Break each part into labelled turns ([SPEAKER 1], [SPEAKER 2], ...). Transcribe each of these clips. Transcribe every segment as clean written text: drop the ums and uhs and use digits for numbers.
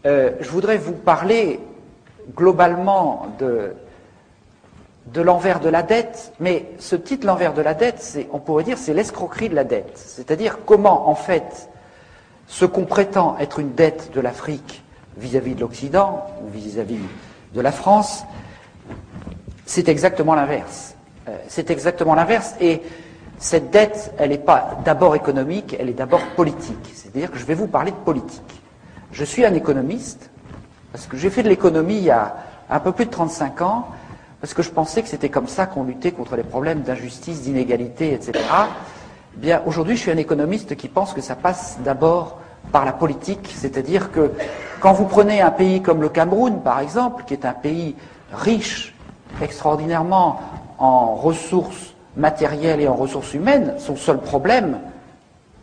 [SPEAKER 1] Je voudrais vous parler globalement de l'envers de la dette, mais ce titre, l'envers de la dette, on pourrait dire c'est l'escroquerie de la dette. C'est-à-dire comment, en fait, ce qu'on prétend être une dette de l'Afrique vis-à-vis de l'Occident, ou vis-à-vis de la France, c'est exactement l'inverse. C'est exactement l'inverse, et cette dette, elle n'est pas d'abord économique, elle est d'abord politique. C'est-à-dire que je vais vous parler de politique. Je suis un économiste, parce que j'ai fait de l'économie il y a un peu plus de 35 ans, parce que je pensais que c'était comme ça qu'on luttait contre les problèmes d'injustice, d'inégalité, etc. Bien, aujourd'hui, je suis un économiste qui pense que ça passe d'abord par la politique, c'est-à-dire que quand vous prenez un pays comme le Cameroun, par exemple, qui est un pays riche, extraordinairement en ressources matérielles et en ressources humaines, son seul problème,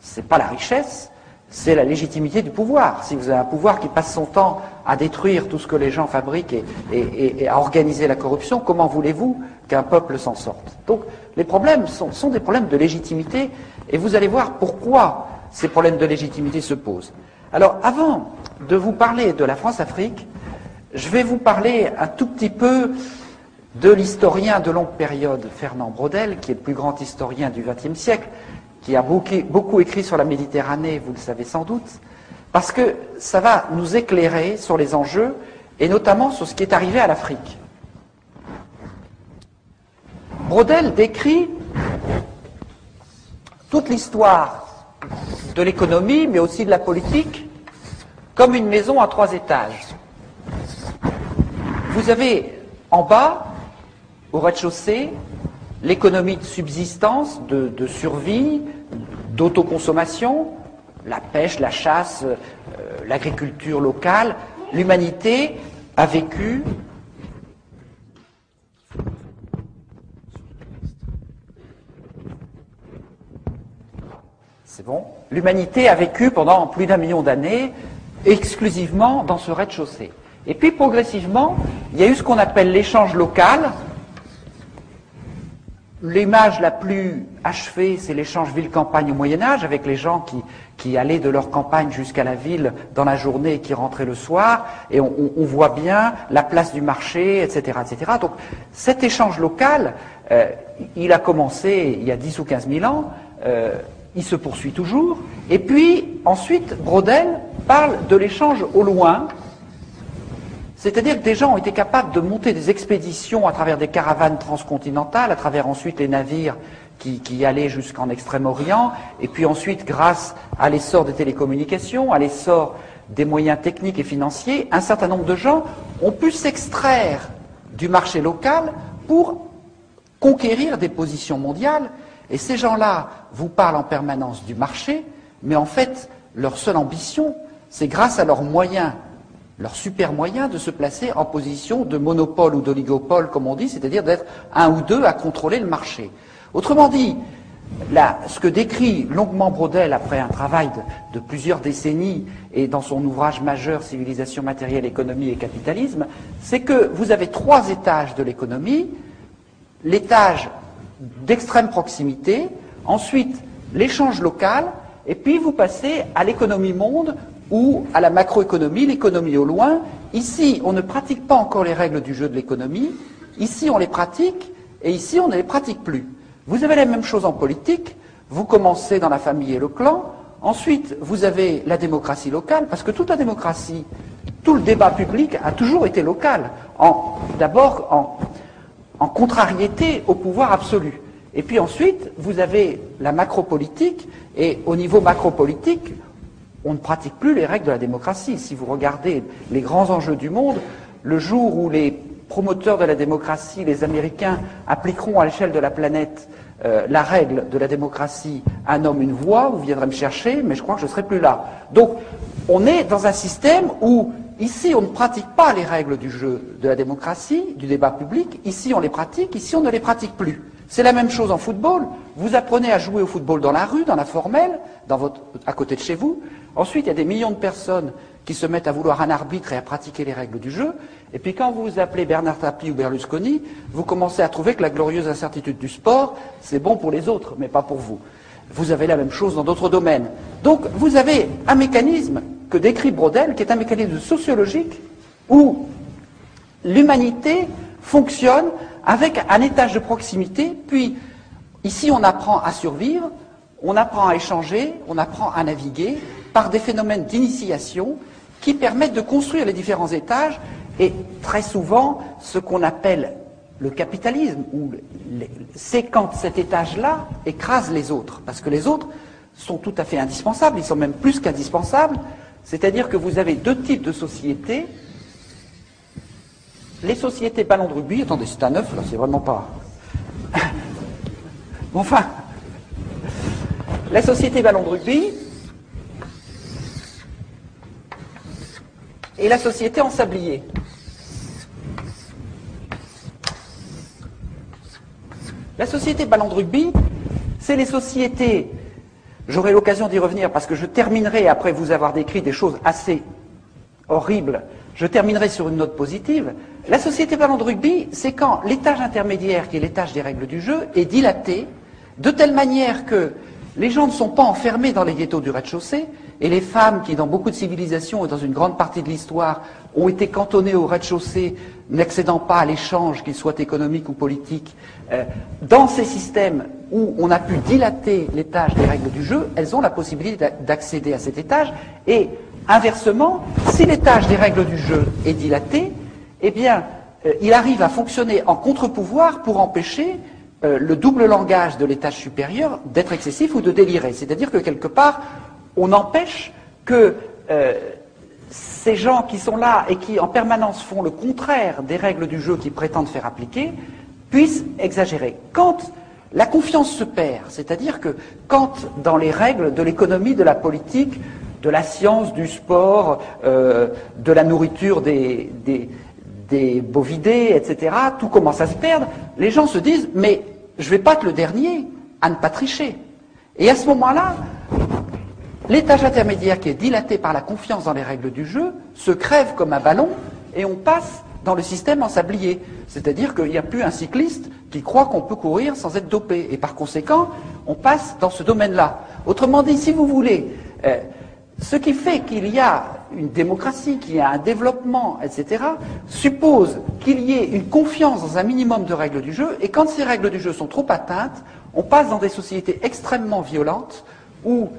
[SPEAKER 1] c'est pas la richesse, c'est la légitimité du pouvoir. Si vous avez un pouvoir qui passe son temps à détruire tout ce que les gens fabriquent et à organiser la corruption, comment voulez-vous qu'un peuple s'en sorte? Donc les problèmes sont des problèmes de légitimité, et vous allez voir pourquoi ces problèmes de légitimité se posent. Alors avant de vous parler de la France-Afrique, je vais vous parler un tout petit peu de l'historien de longue période Fernand Braudel, qui est le plus grand historien du XXe siècle, qui a beaucoup écrit sur la Méditerranée, vous le savez sans doute, parce que ça va nous éclairer sur les enjeux, et notamment sur ce qui est arrivé à l'Afrique. Braudel décrit toute l'histoire de l'économie, mais aussi de la politique, comme une maison à 3 étages. Vous avez en bas, au rez-de-chaussée, l'économie de subsistance, de survie, d'autoconsommation, la pêche, la chasse, l'agriculture locale. L'humanité a vécu l'humanité a vécu pendant plus d'1 million d'années exclusivement dans ce rez-de-chaussée. Et puis progressivement, il y a eu ce qu'on appelle l'échange local. L'image la plus achevée, c'est l'échange ville-campagne au Moyen-Âge, avec les gens qui allaient de leur campagne jusqu'à la ville dans la journée et qui rentraient le soir, et on voit bien la place du marché, etc., etc. Donc cet échange local, il a commencé il y a 10 ou 15 000 ans, il se poursuit toujours, et puis ensuite Braudel parle de l'échange au loin. C'est-à-dire que des gens ont été capables de monter des expéditions à travers des caravanes transcontinentales, à travers ensuite les navires qui allaient jusqu'en Extrême-Orient, et puis ensuite, grâce à l'essor des télécommunications, à l'essor des moyens techniques et financiers, un certain nombre de gens ont pu s'extraire du marché local pour conquérir des positions mondiales, et ces gens-là vous parlent en permanence du marché, mais en fait, leur seule ambition, c'est grâce à leurs moyens, leur super moyen de se placer en position de monopole ou d'oligopole, comme on dit, c'est-à-dire d'être un ou deux à contrôler le marché. Autrement dit, ce que décrit longuement Braudel après un travail de plusieurs décennies et dans son ouvrage majeur Civilisation matérielle, économie et capitalisme, c'est que vous avez 3 étages de l'économie, l'étage d'extrême proximité, ensuite l'échange local, et puis vous passez à l'économie monde ou à la macroéconomie, l'économie au loin. Ici, on ne pratique pas encore les règles du jeu de l'économie, ici on les pratique, et ici on ne les pratique plus. Vous avez la même chose en politique, vous commencez dans la famille et le clan, ensuite vous avez la démocratie locale, parce que toute la démocratie, tout le débat public a toujours été local, d'abord en contrariété au pouvoir absolu. Et puis ensuite, vous avez la macropolitique, et au niveau macropolitique, on ne pratique plus les règles de la démocratie. Si vous regardez les grands enjeux du monde, le jour où les promoteurs de la démocratie, les Américains, appliqueront à l'échelle de la planète la règle de la démocratie, un homme, une voix, vous viendrez me chercher, mais je crois que je ne serai plus là. Donc, on est dans un système où, ici, on ne pratique pas les règles du jeu de la démocratie, du débat public, ici on les pratique, ici on ne les pratique plus. C'est la même chose en football. Vous apprenez à jouer au football dans la rue, dans la formelle, à côté de chez vous. Ensuite, il y a des millions de personnes qui se mettent à vouloir un arbitre et à pratiquer les règles du jeu. Et puis quand vous vous appelez Bernard Tapie ou Berlusconi, vous commencez à trouver que la glorieuse incertitude du sport, c'est bon pour les autres, mais pas pour vous. Vous avez la même chose dans d'autres domaines. Donc vous avez un mécanisme que décrit Braudel, qui est un mécanisme sociologique où l'humanité fonctionne avec un étage de proximité, puis ici on apprend à survivre, on apprend à échanger, on apprend à naviguer par des phénomènes d'initiation qui permettent de construire les différents étages et très souvent ce qu'on appelle le capitalisme, c'est quand cet étage-là écrase les autres, parce que les autres sont tout à fait indispensables, ils sont même plus qu'indispensables, c'est-à-dire que vous avez deux types de sociétés. Les sociétés ballon de rugby, attendez, c'est un œuf, là, c'est vraiment pas... Bon, enfin, la société ballon de rugby et la société en sablier. La société ballon de rugby, c'est les sociétés, j'aurai l'occasion d'y revenir parce que je terminerai, après vous avoir décrit des choses assez horribles, je terminerai sur une note positive. La société ballon de rugby, c'est quand l'étage intermédiaire, qui est l'étage des règles du jeu, est dilaté de telle manière que les gens ne sont pas enfermés dans les ghettos du rez-de-chaussée, et les femmes qui, dans beaucoup de civilisations et dans une grande partie de l'histoire, ont été cantonnées au rez-de-chaussée, n'accédant pas à l'échange, qu'il soit économique ou politique, dans ces systèmes où on a pu dilater l'étage des règles du jeu, elles ont la possibilité d'accéder à cet étage, et inversement, si l'étage des règles du jeu est dilaté, eh bien, il arrive à fonctionner en contre-pouvoir pour empêcher le double langage de l'étage supérieur d'être excessif ou de délirer. C'est-à-dire que quelque part, on empêche que ces gens qui sont là et qui en permanence font le contraire des règles du jeu qu'ils prétendent faire appliquer, puissent exagérer. Quand la confiance se perd, c'est-à-dire que quand dans les règles de l'économie, de la politique, de la science, du sport, de la nourriture des bovidés, etc., tout commence à se perdre, les gens se disent « mais je ne vais pas être le dernier à ne pas tricher ». Et à ce moment-là, l'étage intermédiaire qui est dilaté par la confiance dans les règles du jeu se crève comme un ballon et on passe dans le système en sablier. C'est-à-dire qu'il n'y a plus un cycliste qui croit qu'on peut courir sans être dopé. Et par conséquent, on passe dans ce domaine-là. Autrement dit, si vous voulez, ce qui fait qu'il y a une démocratie, qu'il y a un développement, etc., suppose qu'il y ait une confiance dans un minimum de règles du jeu, et quand ces règles du jeu sont trop atteintes, on passe dans des sociétés extrêmement violentes où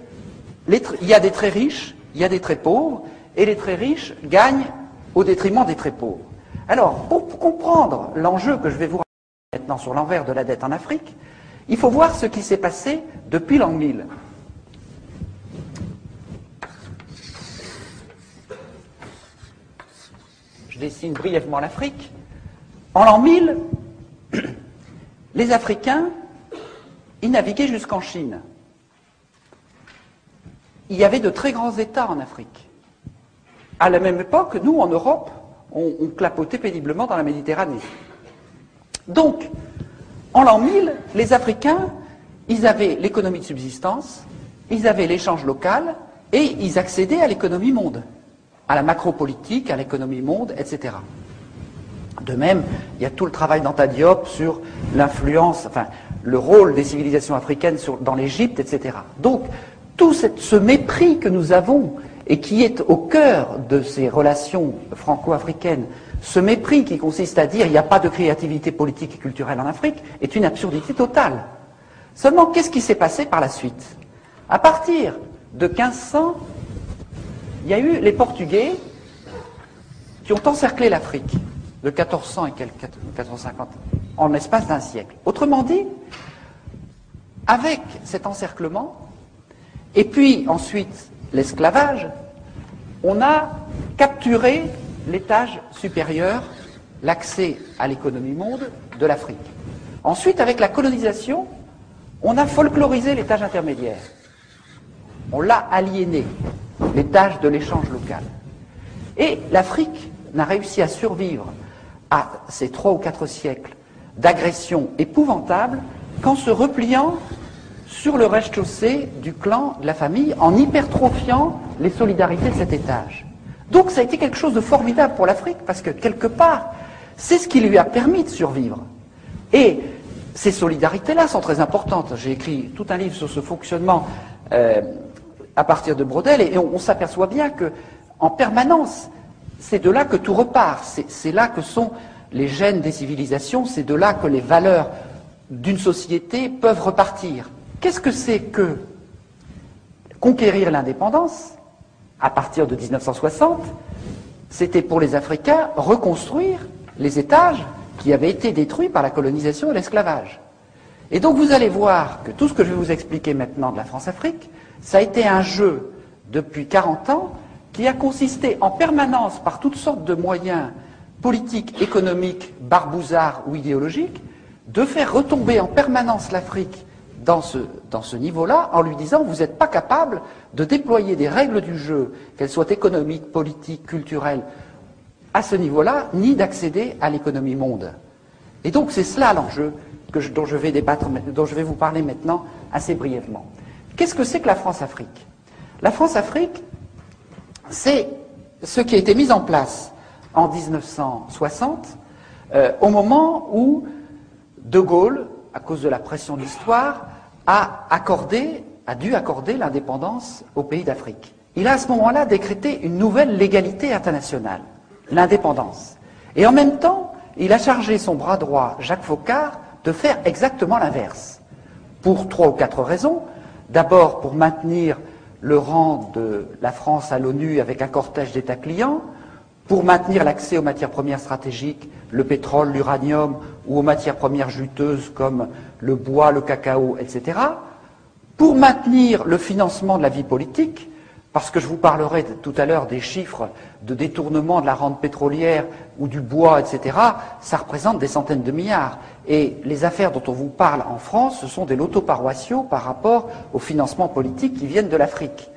[SPEAKER 1] il y a des très riches, il y a des très pauvres, et les très riches gagnent au détriment des très pauvres. Alors, pour comprendre l'enjeu que je vais vous raconter maintenant sur l'envers de la dette en Afrique, il faut voir ce qui s'est passé depuis l'an 1000. Je dessine brièvement l'Afrique. En l'an 1000, les Africains, ils naviguaient jusqu'en Chine. Il y avait de très grands États en Afrique. À la même époque, nous, en Europe, on clapotait péniblement dans la Méditerranée. Donc, en l'an 1000, les Africains, ils avaient l'économie de subsistance, ils avaient l'échange local, et ils accédaient à l'économie monde, à la macropolitique, à l'économie monde, etc. De même, il y a tout le travail d'Anta Diop sur l'influence, enfin, le rôle des civilisations africaines dans l'Égypte, etc. Donc, tout ce mépris que nous avons et qui est au cœur de ces relations franco-africaines, ce mépris qui consiste à dire il n'y a pas de créativité politique et culturelle en Afrique, est une absurdité totale. Seulement, qu'est-ce qui s'est passé par la suite? À partir de 1500, il y a eu les Portugais qui ont encerclé l'Afrique de 1400 et quelques 1450 en l'espace d'un siècle. Autrement dit, avec cet encerclement, et puis ensuite l'esclavage, on a capturé l'étage supérieur, l'accès à l'économie monde de l'Afrique. Ensuite, avec la colonisation, on a folklorisé l'étage intermédiaire. On l'a aliéné, l'étage de l'échange local. Et l'Afrique n'a réussi à survivre à ces 3 ou 4 siècles d'agressions épouvantables qu'en se repliant sur le rez-de-chaussée du clan, de la famille, en hypertrophiant les solidarités de cet étage. Donc ça a été quelque chose de formidable pour l'Afrique, parce que quelque part, c'est ce qui lui a permis de survivre. Et ces solidarités-là sont très importantes. J'ai écrit tout un livre sur ce fonctionnement à partir de Braudel, et on s'aperçoit bien que, en permanence, c'est de là que tout repart, c'est là que sont les gènes des civilisations, c'est de là que les valeurs d'une société peuvent repartir. Qu'est-ce que c'est que conquérir l'indépendance à partir de 1960? C'était pour les Africains reconstruire les étages qui avaient été détruits par la colonisation et l'esclavage. Et donc vous allez voir que tout ce que je vais vous expliquer maintenant de la France-Afrique, ça a été un jeu depuis 40 ans qui a consisté en permanence, par toutes sortes de moyens politiques, économiques, barbouzards ou idéologiques, de faire retomber en permanence l'Afrique dans ce niveau-là, en lui disant vous n'êtes pas capable de déployer des règles du jeu, qu'elles soient économiques, politiques, culturelles, à ce niveau-là, ni d'accéder à l'économie monde. Et donc c'est cela l'enjeu dont je vais vous parler maintenant assez brièvement. Qu'est-ce que c'est que la France-Afrique? La France-Afrique, c'est ce qui a été mis en place en 1960, au moment où De Gaulle, à cause de la pression de l'histoire, a dû accorder l'indépendance aux pays d'Afrique. Il a à ce moment-là décrété une nouvelle légalité internationale, l'indépendance. Et en même temps, il a chargé son bras droit, Jacques Foccart, de faire exactement l'inverse. Pour 3 ou 4 raisons. D'abord, pour maintenir le rang de la France à l'ONU avec un cortège d'États clients, pour maintenir l'accès aux matières premières stratégiques, le pétrole, l'uranium, ou aux matières premières juteuses comme le bois, le cacao, etc., pour maintenir le financement de la vie politique, parce que je vous parlerai tout à l'heure des chiffres de détournement de la rente pétrolière ou du bois, etc., ça représente des centaines de milliards. Et les affaires dont on vous parle en France, ce sont des lotos paroissiaux par rapport aux financements politiques qui viennent de l'Afrique.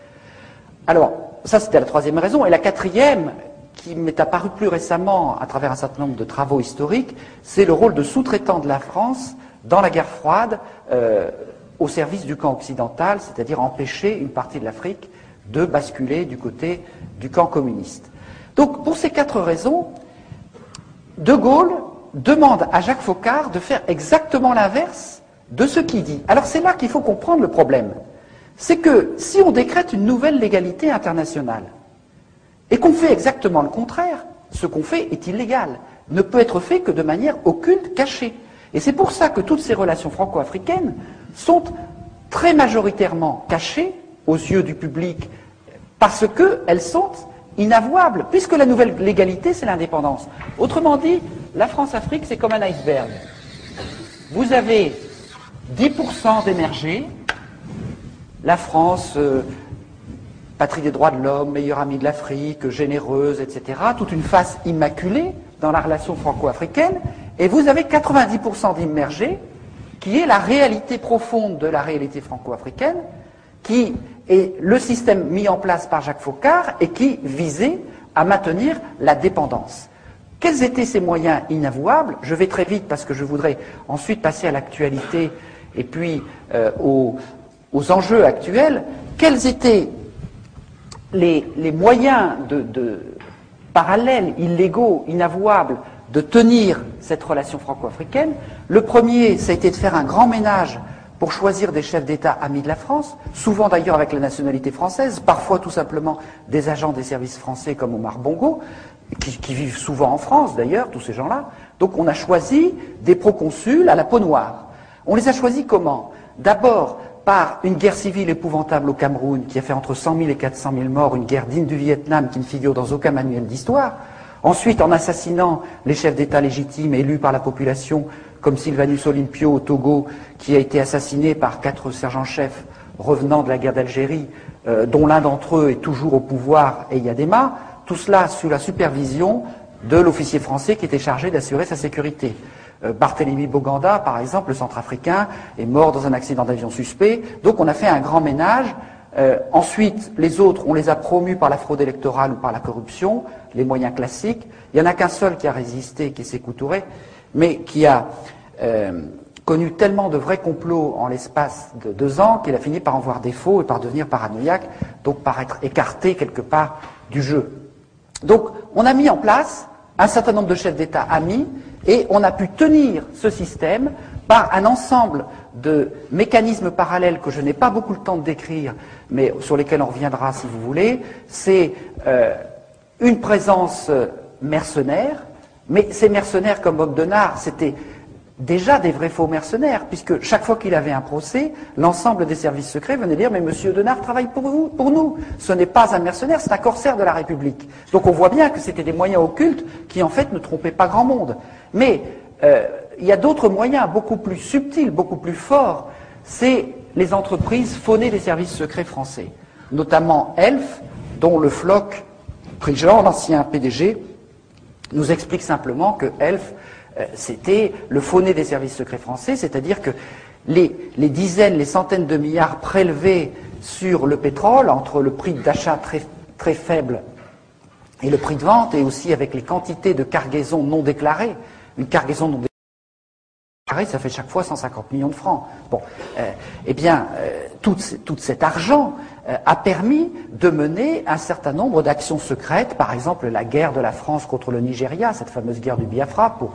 [SPEAKER 1] Alors, ça c'était la troisième raison. Et la quatrième, qui m'est apparue plus récemment à travers un certain nombre de travaux historiques, c'est le rôle de sous-traitant de la France dans la guerre froide au service du camp occidental, c'est-à-dire empêcher une partie de l'Afrique de basculer du côté du camp communiste. Donc, pour ces 4 raisons, De Gaulle demande à Jacques Foccart de faire exactement l'inverse de ce qu'il dit. Alors, c'est là qu'il faut comprendre le problème. C'est que si on décrète une nouvelle légalité internationale et qu'on fait exactement le contraire, ce qu'on fait est illégal, ne peut être fait que de manière occulte, cachée. Et c'est pour ça que toutes ces relations franco-africaines sont très majoritairement cachées aux yeux du public, parce qu'elles sont inavouables, puisque la nouvelle légalité, c'est l'indépendance. Autrement dit, la France-Afrique, c'est comme un iceberg. Vous avez 10% d'émergés, la France, patrie des droits de l'homme, meilleure amie de l'Afrique, généreuse, etc., toute une face immaculée dans la relation franco-africaine, et vous avez 90% d'immergés, qui est la réalité profonde de la réalité franco-africaine, qui est le système mis en place par Jacques Foccart et qui visait à maintenir la dépendance. Quels étaient ces moyens inavouables? Je vais très vite parce que je voudrais ensuite passer à l'actualité et puis aux enjeux actuels. Quels étaient les moyens parallèles, illégaux, inavouables de tenir cette relation franco-africaine? Le premier, ça a été de faire un grand ménage pour choisir des chefs d'État amis de la France, souvent d'ailleurs avec la nationalité française, parfois tout simplement des agents des services français comme Omar Bongo, qui vivent souvent en France d'ailleurs, tous ces gens-là. Donc on a choisi des proconsuls à la peau noire. On les a choisis comment? D'abord par une guerre civile épouvantable au Cameroun, qui a fait entre 100 000 et 400 000 morts, une guerre digne du Vietnam qui ne figure dans aucun manuel d'histoire. Ensuite, en assassinant les chefs d'État légitimes élus par la population, comme Sylvanus Olympio au Togo, qui a été assassiné par 4 sergents-chefs revenant de la guerre d'Algérie, dont l'un d'entre eux est toujours au pouvoir, Eyadema, tout cela sous la supervision de l'officier français qui était chargé d'assurer sa sécurité. Barthélemy Boganda, par exemple, le centrafricain, est mort dans un accident d'avion suspect, donc on a fait un grand ménage. Ensuite, les autres, on les a promus par la fraude électorale ou par la corruption, les moyens classiques. Il n'y en a qu'un seul qui a résisté, qui est Sékou Touré, mais qui a connu tellement de vrais complots en l'espace de 2 ans qu'il a fini par en voir défaut et par devenir paranoïaque, donc par être écarté quelque part du jeu. Donc on a mis en place un certain nombre de chefs d'État amis et on a pu tenir ce système par un ensemble de mécanismes parallèles que je n'ai pas beaucoup le temps de décrire, mais sur lesquels on reviendra si vous voulez. C'est une présence mercenaire, mais ces mercenaires comme Bob Denard, c'était déjà des vrais faux mercenaires, puisque chaque fois qu'il avait un procès, l'ensemble des services secrets venait dire « Mais Monsieur Denard travaille pour vous, pour nous. Ce n'est pas un mercenaire, c'est un corsaire de la République. » Donc on voit bien que c'était des moyens occultes qui en fait ne trompaient pas grand monde. Mais il y a d'autres moyens beaucoup plus subtils, beaucoup plus forts. C'est les entreprises faunées des services secrets français, notamment Elf, dont le Floch Prigent, l'ancien PDG, nous explique simplement que Elf, c'était le faux-nez des services secrets français, c'est-à-dire que les dizaines, les centaines de milliards prélevés sur le pétrole, entre le prix d'achat très, très faible et le prix de vente, et aussi avec les quantités de cargaisons non déclarées, une cargaison non déclarée, ça fait chaque fois 150 millions de francs. Bon, tout cet argent a permis de mener un certain nombre d'actions secrètes, par exemple la guerre de la France contre le Nigeria, cette fameuse guerre du Biafra pour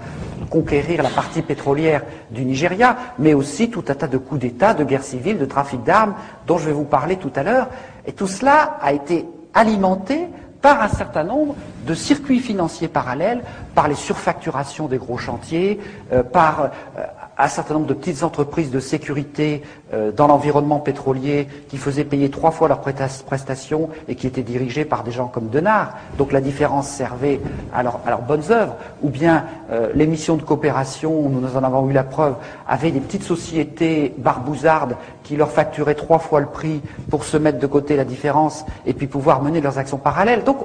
[SPEAKER 1] conquérir la partie pétrolière du Nigeria, mais aussi tout un tas de coups d'État, de guerres civiles, de trafic d'armes, dont je vais vous parler tout à l'heure. Et tout cela a été alimenté par un certain nombre de circuits financiers parallèles, par les surfacturations des gros chantiers, par un certain nombre de petites entreprises de sécurité dans l'environnement pétrolier qui faisaient payer 3 fois leurs prestations et qui étaient dirigées par des gens comme Denard. Donc la différence servait à leurs bonnes œuvres. Ou bien les missions de coopération, nous en avons eu la preuve, avaient des petites sociétés barbouzardes qui leur facturaient 3 fois le prix pour se mettre de côté la différence et puis pouvoir mener leurs actions parallèles. Donc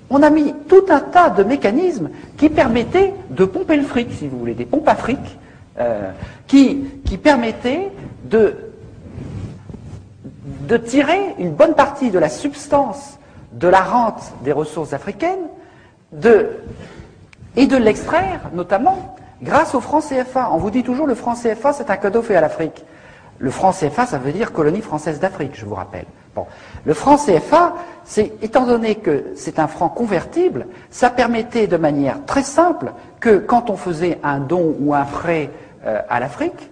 [SPEAKER 1] on a mis tout un tas de mécanismes qui permettaient de pomper le fric, si vous voulez, des pompes à fric, qui permettaient de tirer une bonne partie de la substance de la rente des ressources africaines et de l'extraire, notamment, grâce au franc CFA. On vous dit toujours le franc CFA, c'est un cadeau fait à l'Afrique. Le franc CFA, ça veut dire colonie française d'Afrique, je vous rappelle. Bon. Le franc CFA, étant donné que c'est un franc convertible, ça permettait de manière très simple que quand on faisait un don ou un prêt à l'Afrique,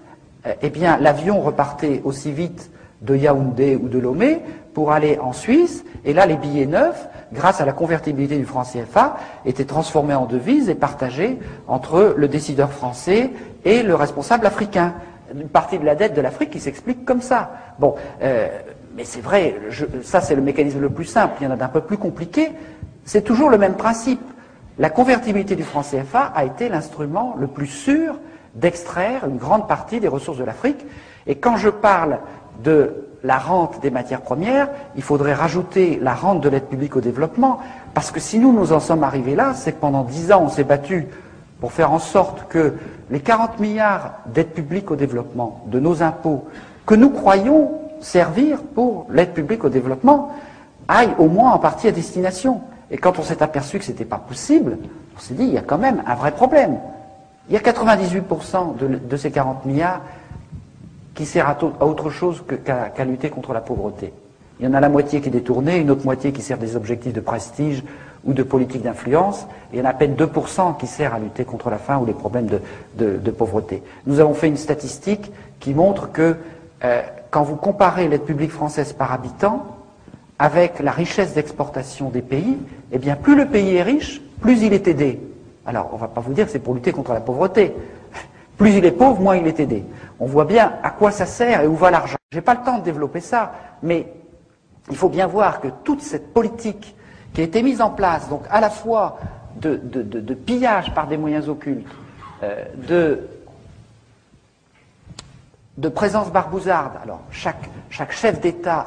[SPEAKER 1] eh bien l'avion repartait aussi vite de Yaoundé ou de Lomé pour aller en Suisse, et là les billets neufs, grâce à la convertibilité du franc CFA, étaient transformés en devises et partagés entre le décideur français et le responsable africain. Une partie de la dette de l'Afrique qui s'explique comme ça. Bon, mais c'est vrai, ça c'est le mécanisme le plus simple, il y en a d'un peu plus compliqué, c'est toujours le même principe. La convertibilité du franc CFA a été l'instrument le plus sûr d'extraire une grande partie des ressources de l'Afrique, et quand je parle de la rente des matières premières, il faudrait rajouter la rente de l'aide publique au développement, parce que si nous en sommes arrivés là, c'est que pendant 10 ans on s'est battu pour faire en sorte que les 40 milliards d'aide publique au développement de nos impôts, que nous croyons servir pour l'aide publique au développement, aillent au moins en partie à destination. Et quand on s'est aperçu que ce n'était pas possible, on s'est dit, il y a quand même un vrai problème. Il y a 98% de ces 40 milliards qui servent à autre chose qu'à lutter contre la pauvreté. Il y en a la moitié qui est détournée, une autre moitié qui sert des objectifs de prestige ou de politique d'influence, et il y en a à peine 2% qui sert à lutter contre la faim ou les problèmes de pauvreté. Nous avons fait une statistique qui montre que quand vous comparez l'aide publique française par habitant avec la richesse d'exportation des pays, eh bien plus le pays est riche, plus il est aidé. Alors, on ne va pas vous dire que c'est pour lutter contre la pauvreté. Plus il est pauvre, moins il est aidé. On voit bien à quoi ça sert et où va l'argent. Je n'ai pas le temps de développer ça, mais il faut bien voir que toute cette politique qui a été mise en place, donc à la fois de pillage par des moyens occultes, de présence barbouzarde. Alors, chaque chef d'État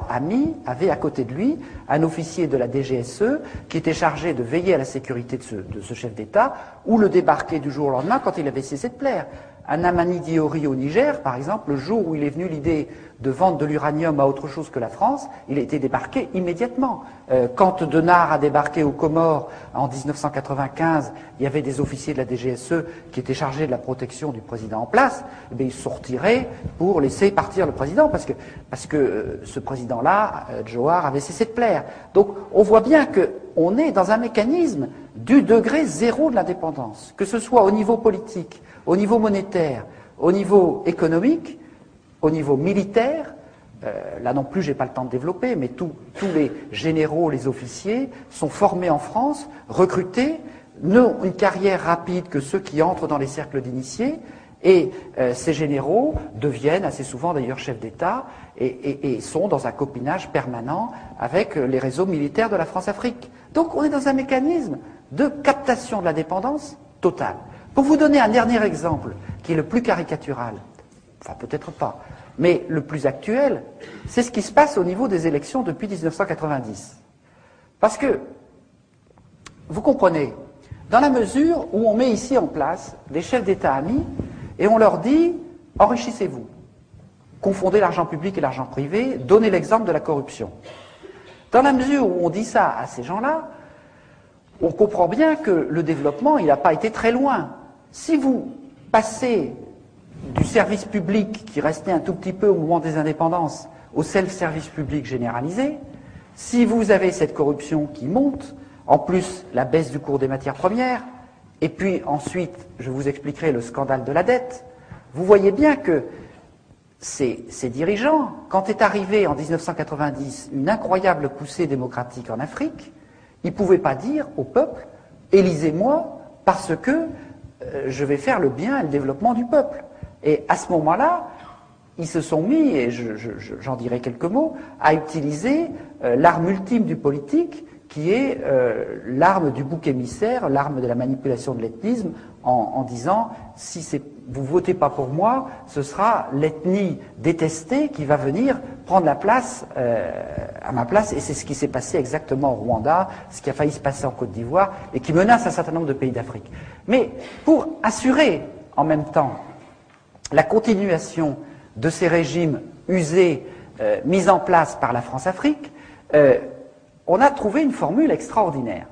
[SPEAKER 1] avait à côté de lui un officier de la DGSE qui était chargé de veiller à la sécurité de ce chef d'État ou le débarquer du jour au lendemain quand il avait cessé de plaire. À Namani Diori au Niger, par exemple, le jour où il est venu l'idée de vendre de l'uranium à autre chose que la France, il a été débarqué immédiatement. Quand Denard a débarqué aux Comores en 1995, il y avait des officiers de la DGSE qui étaient chargés de la protection du président en place. Eh bien, ils se sont retirés pour laisser partir le président, parce que ce président-là, Johar, avait cessé de plaire. Donc on voit bien qu'on est dans un mécanisme du degré zéro de l'indépendance, que ce soit au niveau politique, au niveau monétaire, Au niveau économique, au niveau militaire, là non plus, je n'ai pas le temps de développer, mais tous les généraux, les officiers sont formés en France, recrutés, n'ont une carrière rapide que ceux qui entrent dans les cercles d'initiés, et ces généraux deviennent assez souvent d'ailleurs chefs d'État et sont dans un copinage permanent avec les réseaux militaires de la France-Afrique. Donc on est dans un mécanisme de captation de la dépendance totale. Pour vous donner un dernier exemple, qui est le plus caricatural, enfin peut-être pas, mais le plus actuel, c'est ce qui se passe au niveau des élections depuis 1990. Parce que, vous comprenez, dans la mesure où on met ici en place des chefs d'État amis, et on leur dit, enrichissez-vous, confondez l'argent public et l'argent privé, donnez l'exemple de la corruption. Dans la mesure où on dit ça à ces gens-là, on comprend bien que le développement, il n'a pas été très loin. Si vous passez du service public, qui restait un tout petit peu au moment des indépendances, au self-service public généralisé, si vous avez cette corruption qui monte, en plus la baisse du cours des matières premières, et puis ensuite, je vous expliquerai le scandale de la dette, vous voyez bien que ces dirigeants, quand est arrivé en 1990 une incroyable poussée démocratique en Afrique, ils ne pouvaient pas dire au peuple « élisez-moi parce que je vais faire le bien et le développement du peuple ». Et à ce moment-là, ils se sont mis, et j'en dirai quelques mots, à utiliser l'arme ultime du politique, qui est l'arme du bouc émissaire, l'arme de la manipulation de l'ethnisme, en disant « si vous ne votez pas pour moi, ce sera l'ethnie détestée qui va venir prendre la place à ma place ». Et c'est ce qui s'est passé exactement au Rwanda, ce qui a failli se passer en Côte d'Ivoire, et qui menace un certain nombre de pays d'Afrique. Mais pour assurer en même temps la continuation de ces régimes usés, mis en place par la France-Afrique, on a trouvé une formule extraordinaire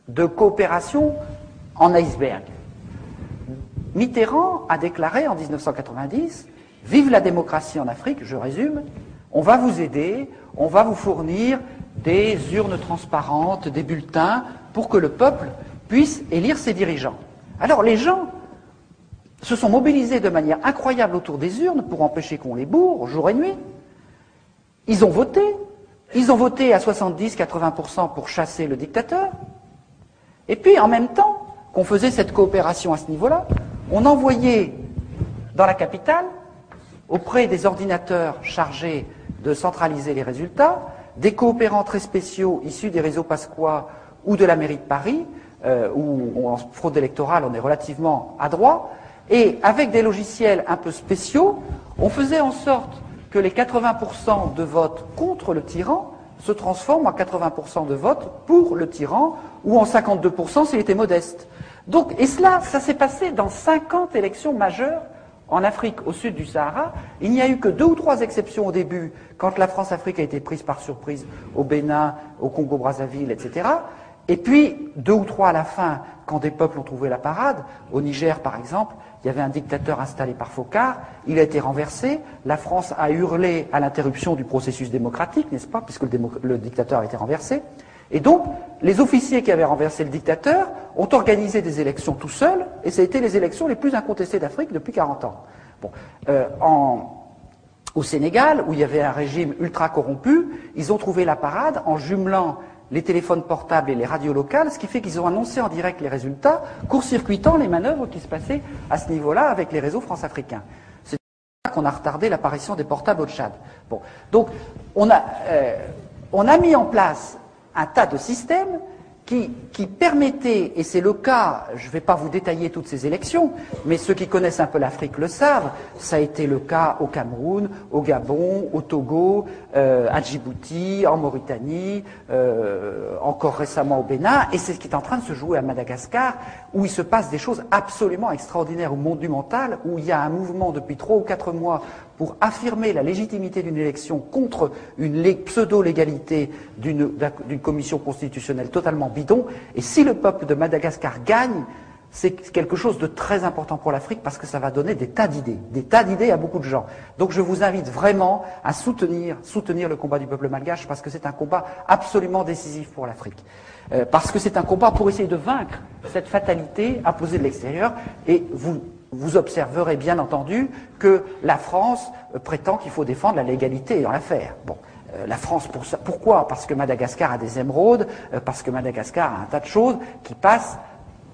[SPEAKER 1] de coopération en iceberg. Mitterrand a déclaré en 1990 « Vive la démocratie en Afrique », je résume, on va vous aider, on va vous fournir des urnes transparentes, des bulletins, pour que le peuple puisse élire ses dirigeants. Alors les gens se sont mobilisés de manière incroyable autour des urnes pour empêcher qu'on les bourre jour et nuit. Ils ont voté à 70-80% pour chasser le dictateur. Et puis, en même temps qu'on faisait cette coopération à ce niveau-là, on envoyait dans la capitale, auprès des ordinateurs chargés de centraliser les résultats, des coopérants très spéciaux issus des réseaux Pasqua ou de la mairie de Paris, où en fraude électorale on est relativement adroit, et avec des logiciels un peu spéciaux, on faisait en sorte que les 80% de votes contre le tyran se transforment en 80% de votes pour le tyran, ou en 52% s'il était modeste. Donc, et cela, ça s'est passé dans 50 élections majeures en Afrique, au sud du Sahara. Il n'y a eu que 2 ou 3 exceptions au début, quand la France-Afrique a été prise par surprise au Bénin, au Congo-Brazzaville, etc. Et puis, 2 ou 3 à la fin, quand des peuples ont trouvé la parade. Au Niger, par exemple, il y avait un dictateur installé par Focard, il a été renversé, la France a hurlé à l'interruption du processus démocratique, n'est-ce pas, puisque le dictateur a été renversé. Et donc, les officiers qui avaient renversé le dictateur ont organisé des élections tout seuls, et ça a été les élections les plus incontestées d'Afrique depuis 40 ans. Bon, au Sénégal, où il y avait un régime ultra corrompu, ils ont trouvé la parade en jumelant les téléphones portables et les radios locales, ce qui fait qu'ils ont annoncé en direct les résultats, court-circuitant les manœuvres qui se passaient à ce niveau-là avec les réseaux france-africains. C'est pour ça qu'on a retardé l'apparition des portables au Tchad. Bon. Donc, on a mis en place un tas de systèmes qui permettaient, et c'est le cas, je ne vais pas vous détailler toutes ces élections, mais ceux qui connaissent un peu l'Afrique le savent, ça a été le cas au Cameroun, au Gabon, au Togo, à Djibouti, en Mauritanie, encore récemment au Bénin, et c'est ce qui est en train de se jouer à Madagascar, où il se passe des choses absolument extraordinaires ou monumentales, où il y a un mouvement depuis 3 ou 4 mois pour affirmer la légitimité d'une élection contre une pseudo-légalité d'une commission constitutionnelle totalement bidon. Et si le peuple de Madagascar gagne, c'est quelque chose de très important pour l'Afrique parce que ça va donner des tas d'idées à beaucoup de gens. Donc je vous invite vraiment à soutenir le combat du peuple malgache parce que c'est un combat absolument décisif pour l'Afrique. Parce que c'est un combat pour essayer de vaincre cette fatalité imposée de l'extérieur. Et vous vous observerez bien entendu que la France prétend qu'il faut défendre la légalité dans l'affaire. Bon, la France, pour ça, pourquoi? Parce que Madagascar a des émeraudes, parce que Madagascar a un tas de choses qui passent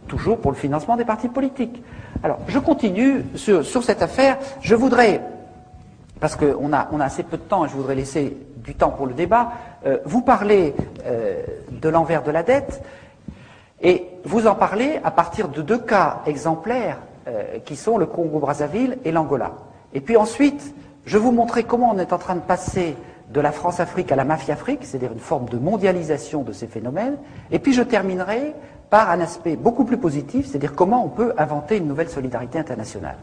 [SPEAKER 1] toujours pour le financement des partis politiques. Alors, je continue sur cette affaire. Je voudrais, parce qu'on a assez peu de temps et je voudrais laisser du temps pour le débat, vous parler de l'envers de la dette et vous en parler à partir de deux cas exemplaires qui sont le Congo-Brazzaville et l'Angola. Et puis ensuite, je vais vous montrer comment on est en train de passer de la France-Afrique à la mafia-Afrique, c'est-à-dire une forme de mondialisation de ces phénomènes. Et puis je terminerai par un aspect beaucoup plus positif, c'est-à-dire comment on peut inventer une nouvelle solidarité internationale.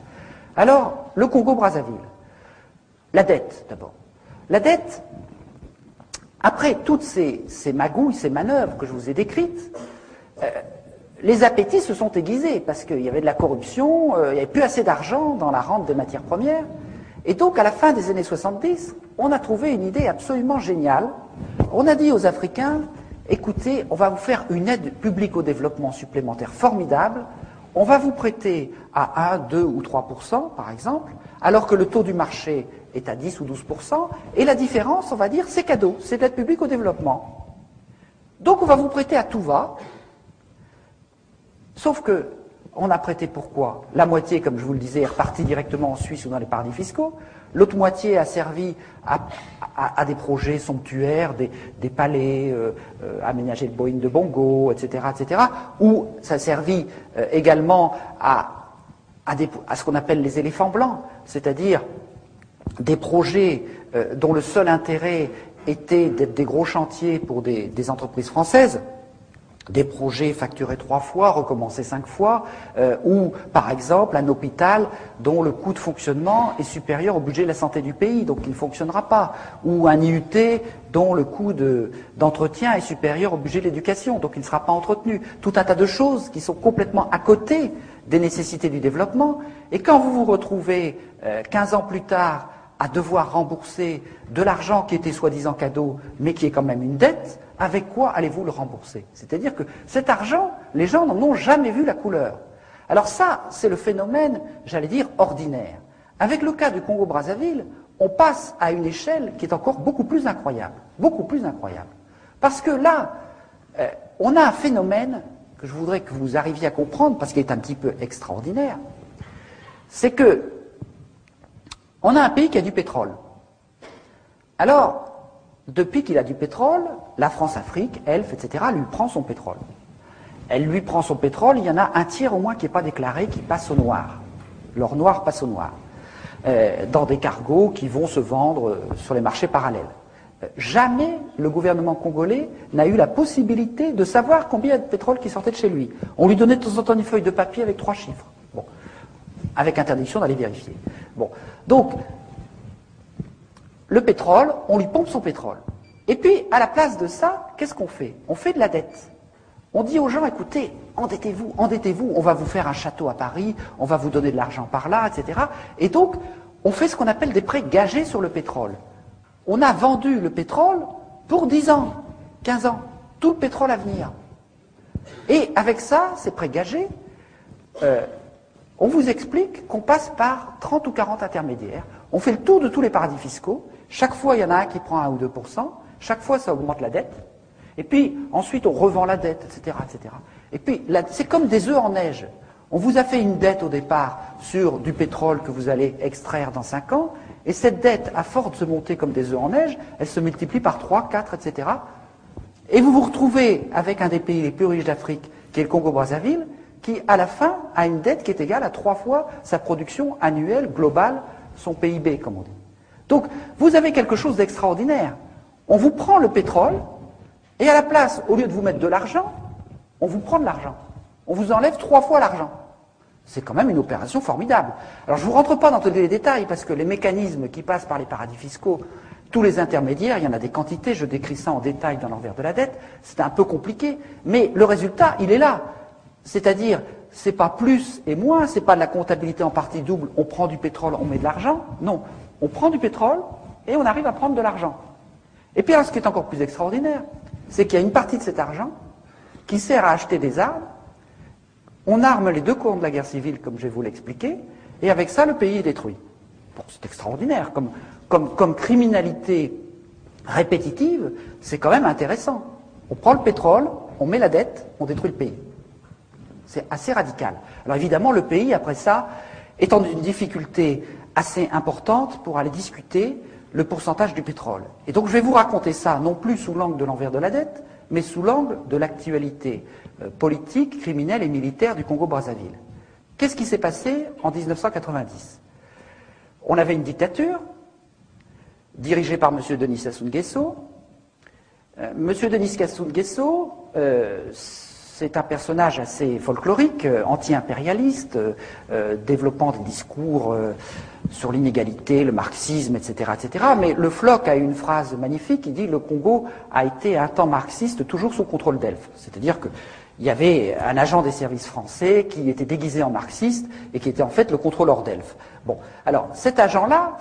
[SPEAKER 1] Alors, le Congo-Brazzaville. La dette, d'abord. La dette, après toutes ces magouilles, ces manœuvres que je vous ai décrites, les appétits se sont aiguisés parce qu'il y avait de la corruption, il n'y avait plus assez d'argent dans la rente des matières premières. Et donc, à la fin des années 70, on a trouvé une idée absolument géniale. On a dit aux Africains, écoutez, on va vous faire une aide publique au développement supplémentaire formidable. On va vous prêter à 1, 2 ou 3%, par exemple, alors que le taux du marché est à 10 ou 12%. Et la différence, on va dire, c'est cadeau, c'est de l'aide publique au développement. Donc, on va vous prêter à tout va. Sauf que, on a prêté pourquoi? La moitié, comme je vous le disais, est repartie directement en Suisse ou dans les paradis fiscaux. L'autre moitié a servi à des projets somptuaires, des palais, aménager le Boeing de Bongo, etc., etc. Ou ça a servi également à ce qu'on appelle les éléphants blancs, c'est-à-dire des projets dont le seul intérêt était d'être des gros chantiers pour des entreprises françaises. Des projets facturés 3 fois, recommencés 5 fois, ou par exemple un hôpital dont le coût de fonctionnement est supérieur au budget de la santé du pays, donc il ne fonctionnera pas, ou un IUT dont le coût d'entretien est supérieur au budget de l'éducation, donc il ne sera pas entretenu. Tout un tas de choses qui sont complètement à côté des nécessités du développement, et quand vous vous retrouvez 15 ans plus tard à devoir rembourser de l'argent qui était soi-disant cadeau, mais qui est quand même une dette, avec quoi allez-vous le rembourser? C'est-à-dire que cet argent, les gens n'en ont jamais vu la couleur. Alors ça, c'est le phénomène, j'allais dire, ordinaire. Avec le cas du Congo-Brazzaville, on passe à une échelle qui est encore beaucoup plus incroyable. Beaucoup plus incroyable. Parce que là, on a un phénomène que je voudrais que vous arriviez à comprendre, parce qu'il est un petit peu extraordinaire. C'est que on a un pays qui a du pétrole. Alors, depuis qu'il a du pétrole, la France-Afrique, ELF, etc., lui prend son pétrole. Elle lui prend son pétrole, il y en a un tiers au moins qui n'est pas déclaré, qui passe au noir. L'or noir passe au noir. Dans des cargos qui vont se vendre sur les marchés parallèles. Jamais le gouvernement congolais n'a eu la possibilité de savoir combien il y a de pétrole qui sortait de chez lui. On lui donnait de temps en temps une feuille de papier avec 3 chiffres. Bon. Avec interdiction d'aller vérifier. Bon. Donc, le pétrole, on lui pompe son pétrole. Et puis, à la place de ça, qu'est-ce qu'on fait? On fait de la dette. On dit aux gens, écoutez, endettez-vous, on va vous faire un château à Paris, on va vous donner de l'argent par là, etc. Et donc, on fait ce qu'on appelle des prêts gagés sur le pétrole. On a vendu le pétrole pour 10 ans, 15 ans, tout le pétrole à venir. Et avec ça, ces prêts gagés, on vous explique qu'on passe par 30 ou 40 intermédiaires. On fait le tour de tous les paradis fiscaux. Chaque fois, il y en a un qui prend 1 ou 2%. Chaque fois, ça augmente la dette. Et puis, ensuite, on revend la dette, etc., etc. Et puis, c'est comme des œufs en neige. On vous a fait une dette au départ sur du pétrole que vous allez extraire dans 5 ans. Et cette dette, à force de se monter comme des œufs en neige, elle se multiplie par 3, 4, etc. Et vous vous retrouvez avec un des pays les plus riches d'Afrique, qui est le Congo-Brazzaville, qui, à la fin, a une dette qui est égale à 3 fois sa production annuelle globale, son PIB, comme on dit. Donc, vous avez quelque chose d'extraordinaire. On vous prend le pétrole, et à la place, au lieu de vous mettre de l'argent, on vous prend de l'argent. On vous enlève 3 fois l'argent. C'est quand même une opération formidable. Alors, je ne vous rentre pas dans tous les détails, parce que les mécanismes qui passent par les paradis fiscaux, tous les intermédiaires, il y en a des quantités, je décris ça en détail dans l'envers de la dette, c'est un peu compliqué, mais le résultat, il est là. C'est-à-dire, c'est pas plus et moins, c'est pas de la comptabilité en partie double, on prend du pétrole, on met de l'argent. Non, on prend du pétrole et on arrive à prendre de l'argent. Et puis alors, ce qui est encore plus extraordinaire, c'est qu'il y a une partie de cet argent qui sert à acheter des armes On arme les deux cours de la guerre civile, comme je vais vous l'expliquer, et avec ça, le pays est détruit. Bon, c'est extraordinaire. Comme criminalité répétitive, c'est quand même intéressant. On prend le pétrole, on met la dette, on détruit le pays. C'est assez radical. Alors évidemment, le pays, après ça, est dans une difficulté assez importante pour aller discuter le pourcentage du pétrole. Et donc je vais vous raconter ça, non plus sous l'angle de l'envers de la dette, mais sous l'angle de l'actualité politique, criminelle et militaire du Congo-Brazzaville. Qu'est-ce qui s'est passé en 1990 ? On avait une dictature dirigée par M. Denis Sassou Nguesso. M. Denis Sassou Nguesso, c'est un personnage assez folklorique, anti-impérialiste, développant des discours sur l'inégalité, le marxisme, etc., etc. Mais le Floch a une phrase magnifique, il dit « Le Congo a été un temps marxiste toujours sous contrôle d'Elf ». C'est-à-dire qu'il y avait un agent des services français qui était déguisé en marxiste et qui était en fait le contrôleur d'Elf. Bon, alors cet agent-là,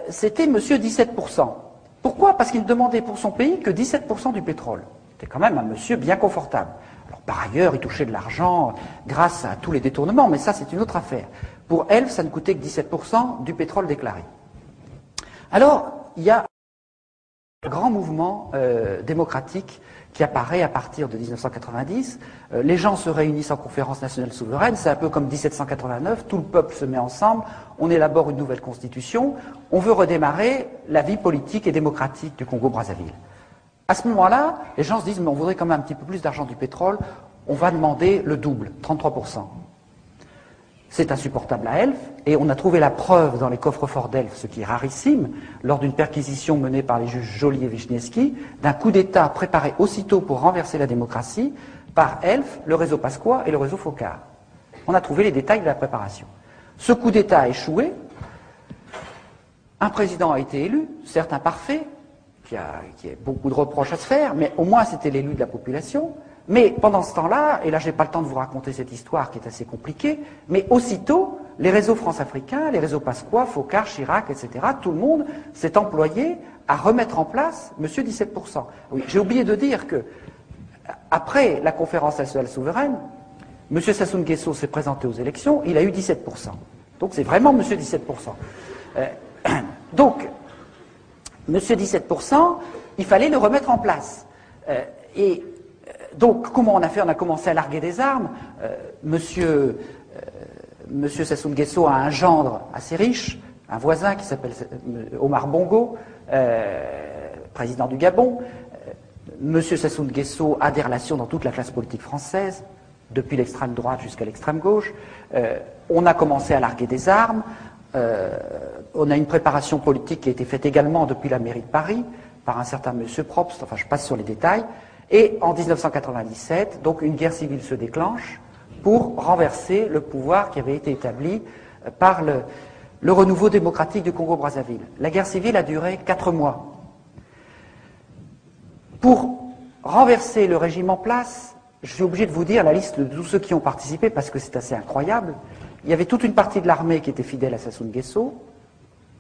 [SPEAKER 1] c'était monsieur 17%. Pourquoi ? Parce qu'il ne demandait pour son pays que 17% du pétrole. C'était quand même un monsieur bien confortable. Alors, par ailleurs, il touchait de l'argent grâce à tous les détournements, mais ça, c'est une autre affaire. Pour Elf, ça ne coûtait que 17% du pétrole déclaré. Alors, il y a un grand mouvement démocratique qui apparaît à partir de 1990. Les gens se réunissent en conférence nationale souveraine, c'est un peu comme 1789, tout le peuple se met ensemble, on élabore une nouvelle constitution, on veut redémarrer la vie politique et démocratique du Congo-Brazzaville. À ce moment-là, les gens se disent, mais on voudrait quand même un petit peu plus d'argent du pétrole, on va demander le double, 33%. C'est insupportable à Elf, et on a trouvé la preuve dans les coffres-forts d'Elf, ce qui est rarissime, lors d'une perquisition menée par les juges Joly et Wisniewski, d'un coup d'État préparé aussitôt pour renverser la démocratie par Elf, le réseau Pasqua et le réseau Focard. On a trouvé les détails de la préparation. Ce coup d'État a échoué, un président a été élu, certes imparfait, qui a beaucoup de reproches à se faire, mais au moins c'était l'élu de la population. Mais pendant ce temps-là, et là je n'ai pas le temps de vous raconter cette histoire qui est assez compliquée, mais aussitôt, les réseaux France-Africains, les réseaux Pasqua, Focard, Chirac, etc., tout le monde s'est employé à remettre en place monsieur 17%. Oui, j'ai oublié de dire que, après la conférence nationale souveraine, monsieur Sassou Nguesso s'est présenté aux élections, il a eu 17%. Donc c'est vraiment monsieur 17%. Donc, monsieur 17%, il fallait le remettre en place. Donc, comment on a fait? On a commencé à larguer des armes. Monsieur Sassou Nguesso a un gendre assez riche, un voisin qui s'appelle Omar Bongo, président du Gabon. Monsieur Sassou Nguesso a des relations dans toute la classe politique française, depuis l'extrême droite jusqu'à l'extrême gauche. On a commencé à larguer des armes. On a une préparation politique qui a été faite également depuis la mairie de Paris, par un certain monsieur Probst, enfin je passe sur les détails. Et en 1997, donc une guerre civile se déclenche pour renverser le pouvoir qui avait été établi par le renouveau démocratique du Congo-Brazzaville. La guerre civile a duré 4 mois. Pour renverser le régime en place, je suis obligé de vous dire la liste de tous ceux qui ont participé parce que c'est assez incroyable. Il y avait toute une partie de l'armée qui était fidèle à Sassou Nguesso,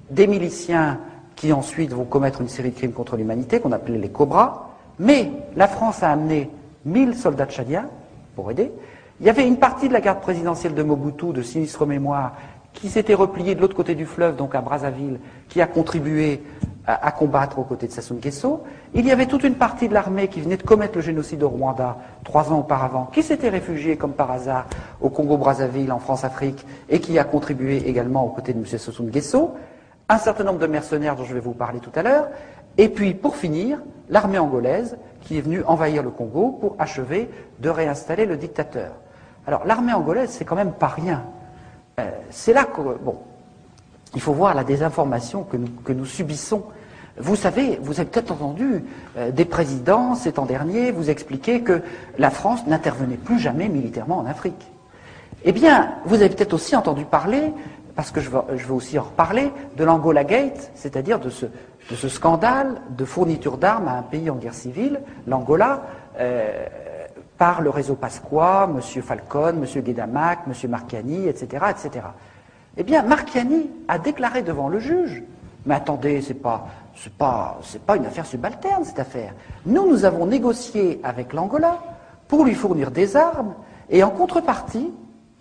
[SPEAKER 1] des miliciens qui ensuite vont commettre une série de crimes contre l'humanité qu'on appelait les Cobras. Mais la France a amené 1000 soldats tchadiens pour aider. Il y avait une partie de la garde présidentielle de Mobutu, de sinistre mémoire, qui s'était repliée de l'autre côté du fleuve, donc à Brazzaville, qui a contribué à combattre aux côtés de Sassou Nguesso. Il y avait toute une partie de l'armée qui venait de commettre le génocide au Rwanda 3 ans auparavant, qui s'était réfugiée comme par hasard au Congo-Brazzaville, en France-Afrique, et qui a contribué également aux côtés de M. Sassou Nguesso. Un certain nombre de mercenaires dont je vais vous parler tout à l'heure. Et puis, pour finir, l'armée angolaise qui est venue envahir le Congo pour achever de réinstaller le dictateur. Alors, l'armée angolaise, c'est quand même pas rien. C'est là que, bon, il faut voir la désinformation que nous subissons. Vous savez, vous avez peut-être entendu des présidents ces temps derniers vous expliquer que la France n'intervenait plus jamais militairement en Afrique. Eh bien, vous avez peut-être aussi entendu parler, parce que je veux aussi en reparler, de l'Angola Gate, c'est-à-dire de ce scandale de fourniture d'armes à un pays en guerre civile, l'Angola, par le réseau Pasqua, M. Falcon, M. Guedamac, M. Marchiani, etc., etc. Eh bien, Marchiani a déclaré devant le juge, mais attendez, c'est pas une affaire subalterne, cette affaire. Nous avons négocié avec l'Angola pour lui fournir des armes, et en contrepartie,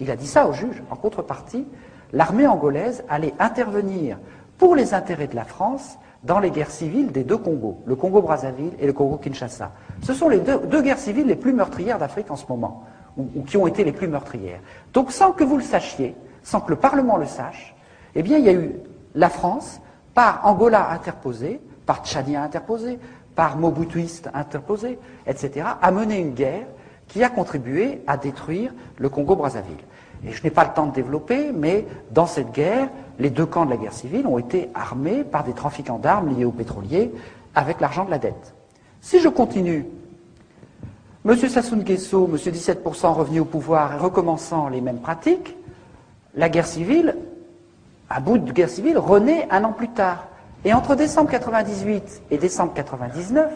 [SPEAKER 1] Il a dit ça au juge. En contrepartie, l'armée angolaise allait intervenir pour les intérêts de la France dans les guerres civiles des deux Congos, le Congo-Brazzaville et le Congo-Kinshasa. Ce sont les deux guerres civiles les plus meurtrières d'Afrique en ce moment, ou qui ont été les plus meurtrières. Donc sans que vous le sachiez, sans que le Parlement le sache, eh bien il y a eu la France, par Angola interposé, par Tchadien interposé, par Mobutuiste interposé, etc., a mené une guerre qui a contribué à détruire le Congo-Brazzaville. Et je n'ai pas le temps de développer, mais dans cette guerre, les deux camps de la guerre civile ont été armés par des trafiquants d'armes liés aux pétroliers avec l'argent de la dette. Si je continue, M. Sassou Nguesso, M. 17% revenu au pouvoir et recommençant les mêmes pratiques, la guerre civile, un bout de guerre civile, renaît un an plus tard. Et entre décembre 98 et décembre 99,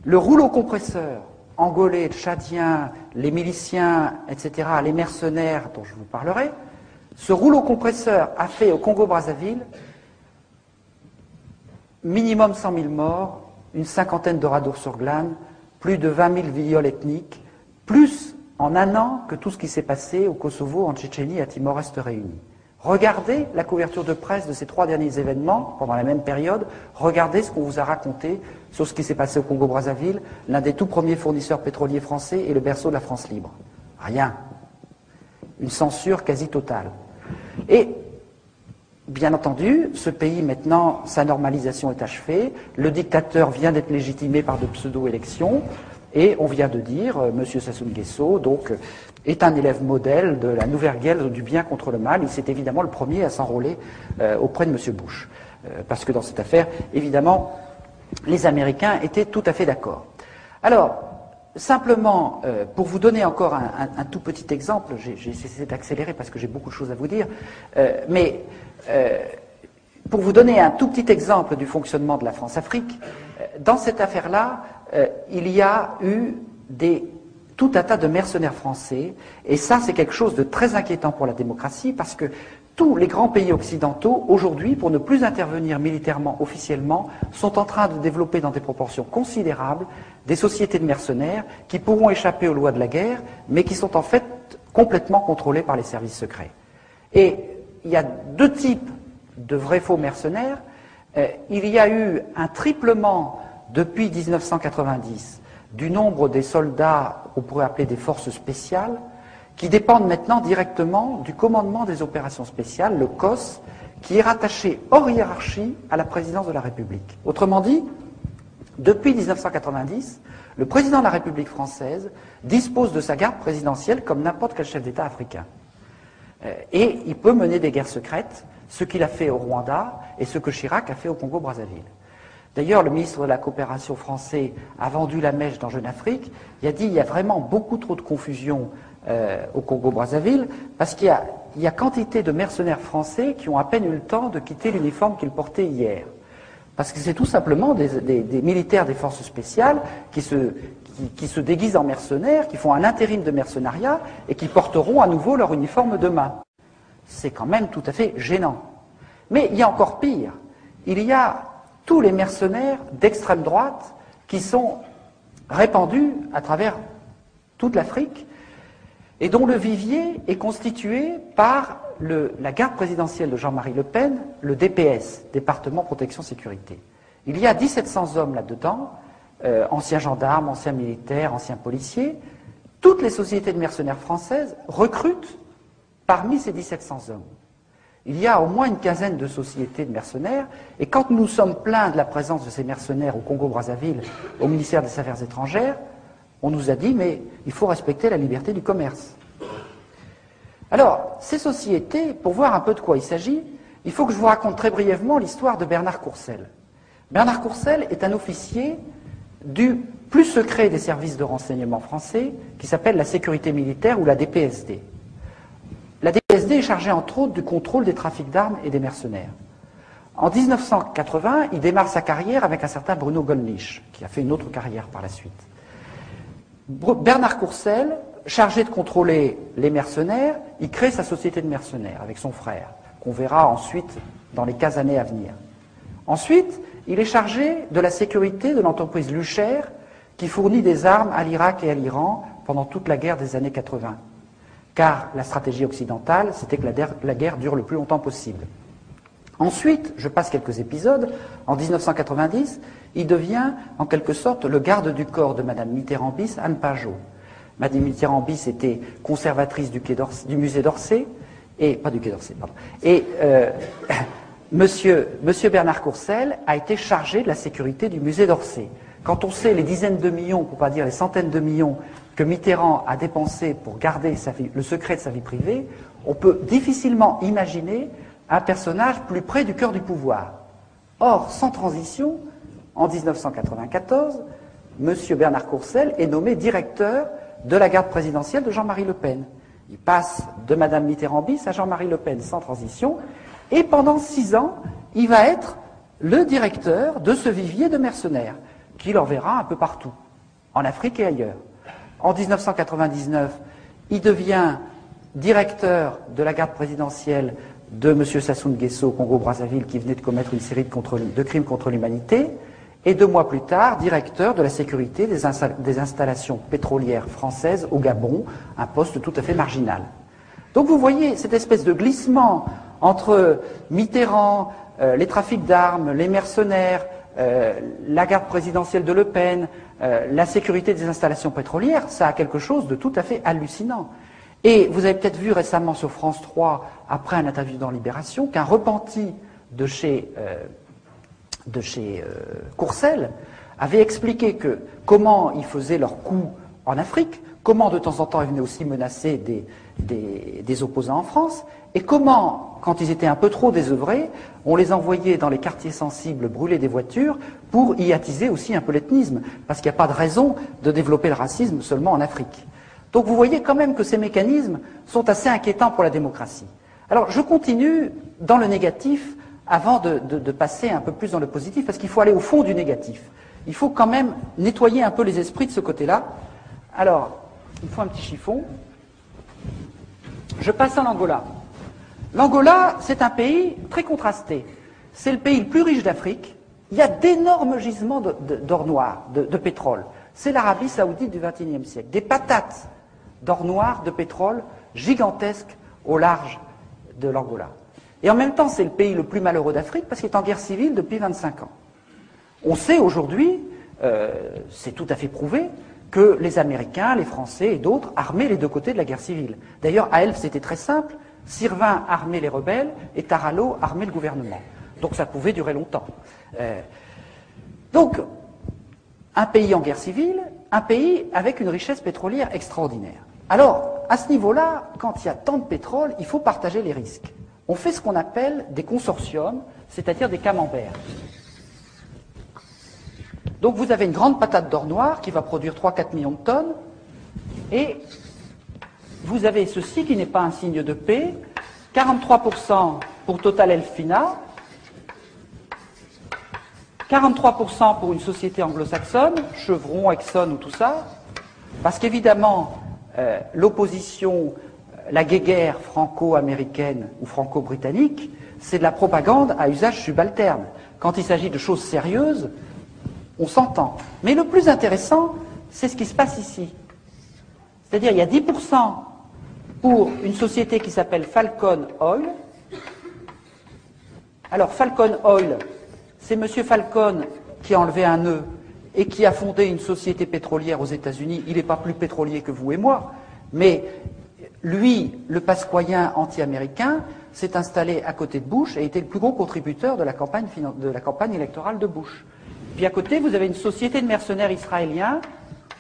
[SPEAKER 1] le rouleau compresseur angolais, tchadien, les miliciens, etc., les mercenaires dont je vous parlerai, ce rouleau compresseur a fait au Congo-Brazzaville minimum 100 000 morts, une cinquantaine de radours sur glane, plus de 20 000 viols ethniques, plus en un an que tout ce qui s'est passé au Kosovo, en Tchétchénie et à Timor-Est réunis. Regardez la couverture de presse de ces 3 derniers événements pendant la même période. Regardez ce qu'on vous a raconté sur ce qui s'est passé au Congo-Brazzaville, l'un des tout premiers fournisseurs pétroliers français et le berceau de la France libre. Rien. Une censure quasi totale. Et, bien entendu, ce pays maintenant, sa normalisation est achevée. Le dictateur vient d'être légitimé par de pseudo-élections. Et on vient de dire, M. Sassou Nguesso, donc, est un élève modèle de la nouvelle guerre du bien contre le mal. Il s'est évidemment le premier à s'enrôler auprès de M. Bush. Parce que dans cette affaire, évidemment, les Américains étaient tout à fait d'accord. Alors, simplement, pour vous donner encore un tout petit exemple, j'ai essayé d'accélérer parce que j'ai beaucoup de choses à vous dire, mais pour vous donner un tout petit exemple du fonctionnement de la France-Afrique, dans cette affaire-là, il y a eu tout un tas de mercenaires français, et ça c'est quelque chose de très inquiétant pour la démocratie, parce que tous les grands pays occidentaux, aujourd'hui, pour ne plus intervenir militairement officiellement, sont en train de développer dans des proportions considérables des sociétés de mercenaires qui pourront échapper aux lois de la guerre, mais qui sont en fait complètement contrôlées par les services secrets. Et il y a deux types de vrais faux mercenaires. Il y a eu un triplement depuis 1990 du nombre des soldats qu'on pourrait appeler des forces spéciales, qui dépendent maintenant directement du commandement des opérations spéciales, le COS, qui est rattaché hors hiérarchie à la présidence de la République. Autrement dit, depuis 1990, le président de la République française dispose de sa garde présidentielle comme n'importe quel chef d'État africain. Et il peut mener des guerres secrètes, ce qu'il a fait au Rwanda et ce que Chirac a fait au Congo-Brazzaville. D'ailleurs, le ministre de la Coopération français a vendu la mèche dans Jeune Afrique. Il a dit qu'il y a vraiment beaucoup trop de confusion au Congo-Brazzaville, parce qu'il y a quantité de mercenaires français qui ont à peine eu le temps de quitter l'uniforme qu'ils portaient hier. Parce que c'est tout simplement des militaires des forces spéciales qui se déguisent en mercenaires, qui font un intérim de mercenariat et qui porteront à nouveau leur uniforme demain. C'est quand même tout à fait gênant. Mais il y a encore pire. Il y a tous les mercenaires d'extrême droite qui sont répandus à travers toute l'Afrique et dont le vivier est constitué par la garde présidentielle de Jean-Marie Le Pen, le DPS, Département Protection Sécurité. Il y a 1700 hommes là-dedans, anciens gendarmes, anciens militaires, anciens policiers. Toutes les sociétés de mercenaires françaises recrutent parmi ces 1700 hommes. Il y a au moins une quinzaine de sociétés de mercenaires, et quand nous sommes plaints de la présence de ces mercenaires au Congo-Brazzaville, au ministère des Affaires étrangères, on nous a dit, mais il faut respecter la liberté du commerce. Alors, ces sociétés, pour voir un peu de quoi il s'agit, il faut que je vous raconte très brièvement l'histoire de Bernard Courcelles. Bernard Courcelles est un officier du plus secret des services de renseignement français, qui s'appelle la sécurité militaire ou la DPSD. La DPSD est chargée entre autres du contrôle des trafics d'armes et des mercenaires. En 1980, il démarre sa carrière avec un certain Bruno Gollnisch, qui a fait une autre carrière par la suite. Bernard Courcelles, chargé de contrôler les mercenaires, il crée sa société de mercenaires avec son frère, qu'on verra ensuite dans les 15 années à venir. Ensuite, il est chargé de la sécurité de l'entreprise Lucher, qui fournit des armes à l'Irak et à l'Iran pendant toute la guerre des années 80. car la stratégie occidentale, c'était que la guerre dure le plus longtemps possible. Ensuite, je passe quelques épisodes, en 1990, il devient en quelque sorte le garde du corps de Madame Mitterrand-Bis, Anne Pajot. Madame Mitterrand-Bis était conservatrice du musée d'Orsay, et pas du Quai d'Orsay, pardon. Et Monsieur Bernard Courcelles a été chargé de la sécurité du musée d'Orsay. Quand on sait les dizaines de millions, pour ne pas dire les centaines de millions, que Mitterrand a dépensé pour garder le secret de sa vie privée, on peut difficilement imaginer un personnage plus près du cœur du pouvoir. Or, sans transition, en 1994, M. Bernard Courcelles est nommé directeur de la garde présidentielle de Jean-Marie Le Pen. Il passe de Mme Mitterrand-Bis à Jean-Marie Le Pen sans transition, et pendant 6 ans, il va être le directeur de ce vivier de mercenaires, qui l'enverra un peu partout, en Afrique et ailleurs. En 1999, il devient directeur de la garde présidentielle de M. Sassou Nguesso au Congo-Brazzaville, qui venait de commettre une série de crimes contre l'humanité, et 2 mois plus tard, directeur de la sécurité des installations pétrolières françaises au Gabon, un poste tout à fait marginal. Donc vous voyez cette espèce de glissement entre Mitterrand, les trafics d'armes, les mercenaires, la garde présidentielle de Le Pen, la sécurité des installations pétrolières, ça a quelque chose de tout à fait hallucinant. Et vous avez peut-être vu récemment sur France 3, après un interview dans Libération, qu'un repenti de chez Courcelles avait expliqué comment ils faisaient leurs coups en Afrique, comment de temps en temps ils venaient aussi menacer des opposants en France, et comment, quand ils étaient un peu trop désœuvrés, on les envoyait dans les quartiers sensibles brûler des voitures pour y attiser aussi un peu l'ethnisme, parce qu'il n'y a pas de raison de développer le racisme seulement en Afrique. Donc vous voyez quand même que ces mécanismes sont assez inquiétants pour la démocratie. Alors je continue dans le négatif avant de passer un peu plus dans le positif, parce qu'il faut aller au fond du négatif. Il faut quand même nettoyer un peu les esprits de ce côté-là. Alors, il faut un petit chiffon. Je passe en Angola. L'Angola, c'est un pays très contrasté. C'est le pays le plus riche d'Afrique. Il y a d'énormes gisements d'or noir, de pétrole. C'est l'Arabie saoudite du XXIe siècle. Des patates d'or noir, de pétrole, gigantesques au large de l'Angola. Et en même temps, c'est le pays le plus malheureux d'Afrique parce qu'il est en guerre civile depuis 25 ans. On sait aujourd'hui, c'est tout à fait prouvé, que les Américains, les Français et d'autres armaient les deux côtés de la guerre civile. D'ailleurs, à Elf, c'était très simple. Sirvin armait les rebelles et Tarallo armait le gouvernement. Donc ça pouvait durer longtemps. Donc, un pays en guerre civile, un pays avec une richesse pétrolière extraordinaire. Alors, à ce niveau-là, quand il y a tant de pétrole, il faut partager les risques. On fait ce qu'on appelle des consortiums, c'est-à-dire des camemberts. Donc vous avez une grande patate d'or noir qui va produire 3-4 millions de tonnes, et vous avez ceci qui n'est pas un signe de paix, 43% pour Total Elfina, 43% pour une société anglo-saxonne, Chevron, Exxon ou tout ça, parce qu'évidemment, l'opposition, la guéguerre franco-américaine ou franco-britannique, c'est de la propagande à usage subalterne. Quand il s'agit de choses sérieuses, on s'entend. Mais le plus intéressant, c'est ce qui se passe ici. C'est-à-dire, il y a 10% pour une société qui s'appelle Falcon Oil. Alors, Falcon Oil, c'est M. Falcon qui a enlevé un nœud et qui a fondé une société pétrolière aux États-Unis. Il n'est pas plus pétrolier que vous et moi, mais lui, le pasquoyen anti-américain, s'est installé à côté de Bush et était le plus gros contributeur de la campagne électorale de Bush. Puis à côté, vous avez une société de mercenaires israéliens,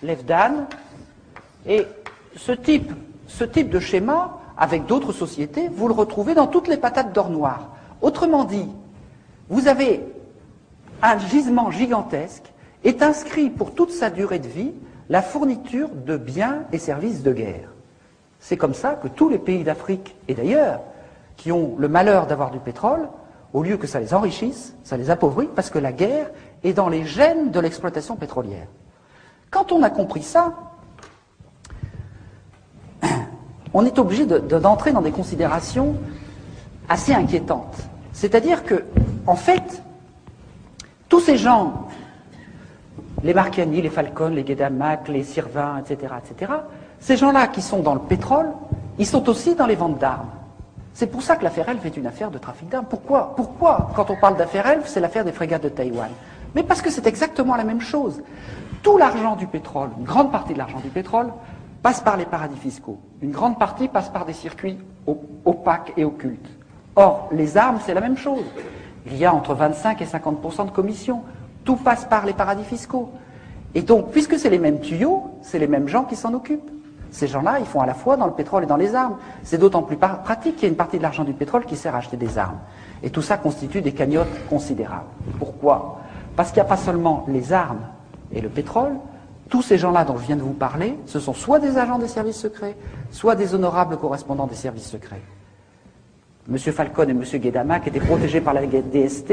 [SPEAKER 1] l'Efdan, et ce type de schéma, avec d'autres sociétés, vous le retrouvez dans toutes les patates d'or noir. Autrement dit, vous avez un gisement gigantesque, est inscrit pour toute sa durée de vie la fourniture de biens et services de guerre. C'est comme ça que tous les pays d'Afrique et d'ailleurs, qui ont le malheur d'avoir du pétrole, au lieu que ça les enrichisse, ça les appauvrit, parce que la guerre est dans les gènes de l'exploitation pétrolière. Quand on a compris ça, on est obligé d'entrer dans des considérations assez inquiétantes. C'est-à-dire que, en fait, tous ces gens, les Marchiani, les Falcon, les Guedamac, les Sirvin, etc., ces gens-là qui sont dans le pétrole, ils sont aussi dans les ventes d'armes. C'est pour ça que l'affaire Elf est une affaire de trafic d'armes. Pourquoi, quand on parle d'affaire Elf, c'est l'affaire des frégates de Taïwan? Mais parce que c'est exactement la même chose. Tout l'argent du pétrole, une grande partie de l'argent du pétrole, passe par les paradis fiscaux. Une grande partie passe par des circuits opaques et occultes. Or, les armes, c'est la même chose. Il y a entre 25 et 50% de commissions. Tout passe par les paradis fiscaux. Et donc, puisque c'est les mêmes tuyaux, c'est les mêmes gens qui s'en occupent. Ces gens-là, ils font à la fois dans le pétrole et dans les armes. C'est d'autant plus pratique qu'il y a une partie de l'argent du pétrole qui sert à acheter des armes. Et tout ça constitue des cagnottes considérables. Pourquoi? Parce qu'il n'y a pas seulement les armes et le pétrole. Tous ces gens-là dont je viens de vous parler, ce sont soit des agents des services secrets, soit des honorables correspondants des services secrets. M. Falcon et M. Guedamac étaient protégés par la DST.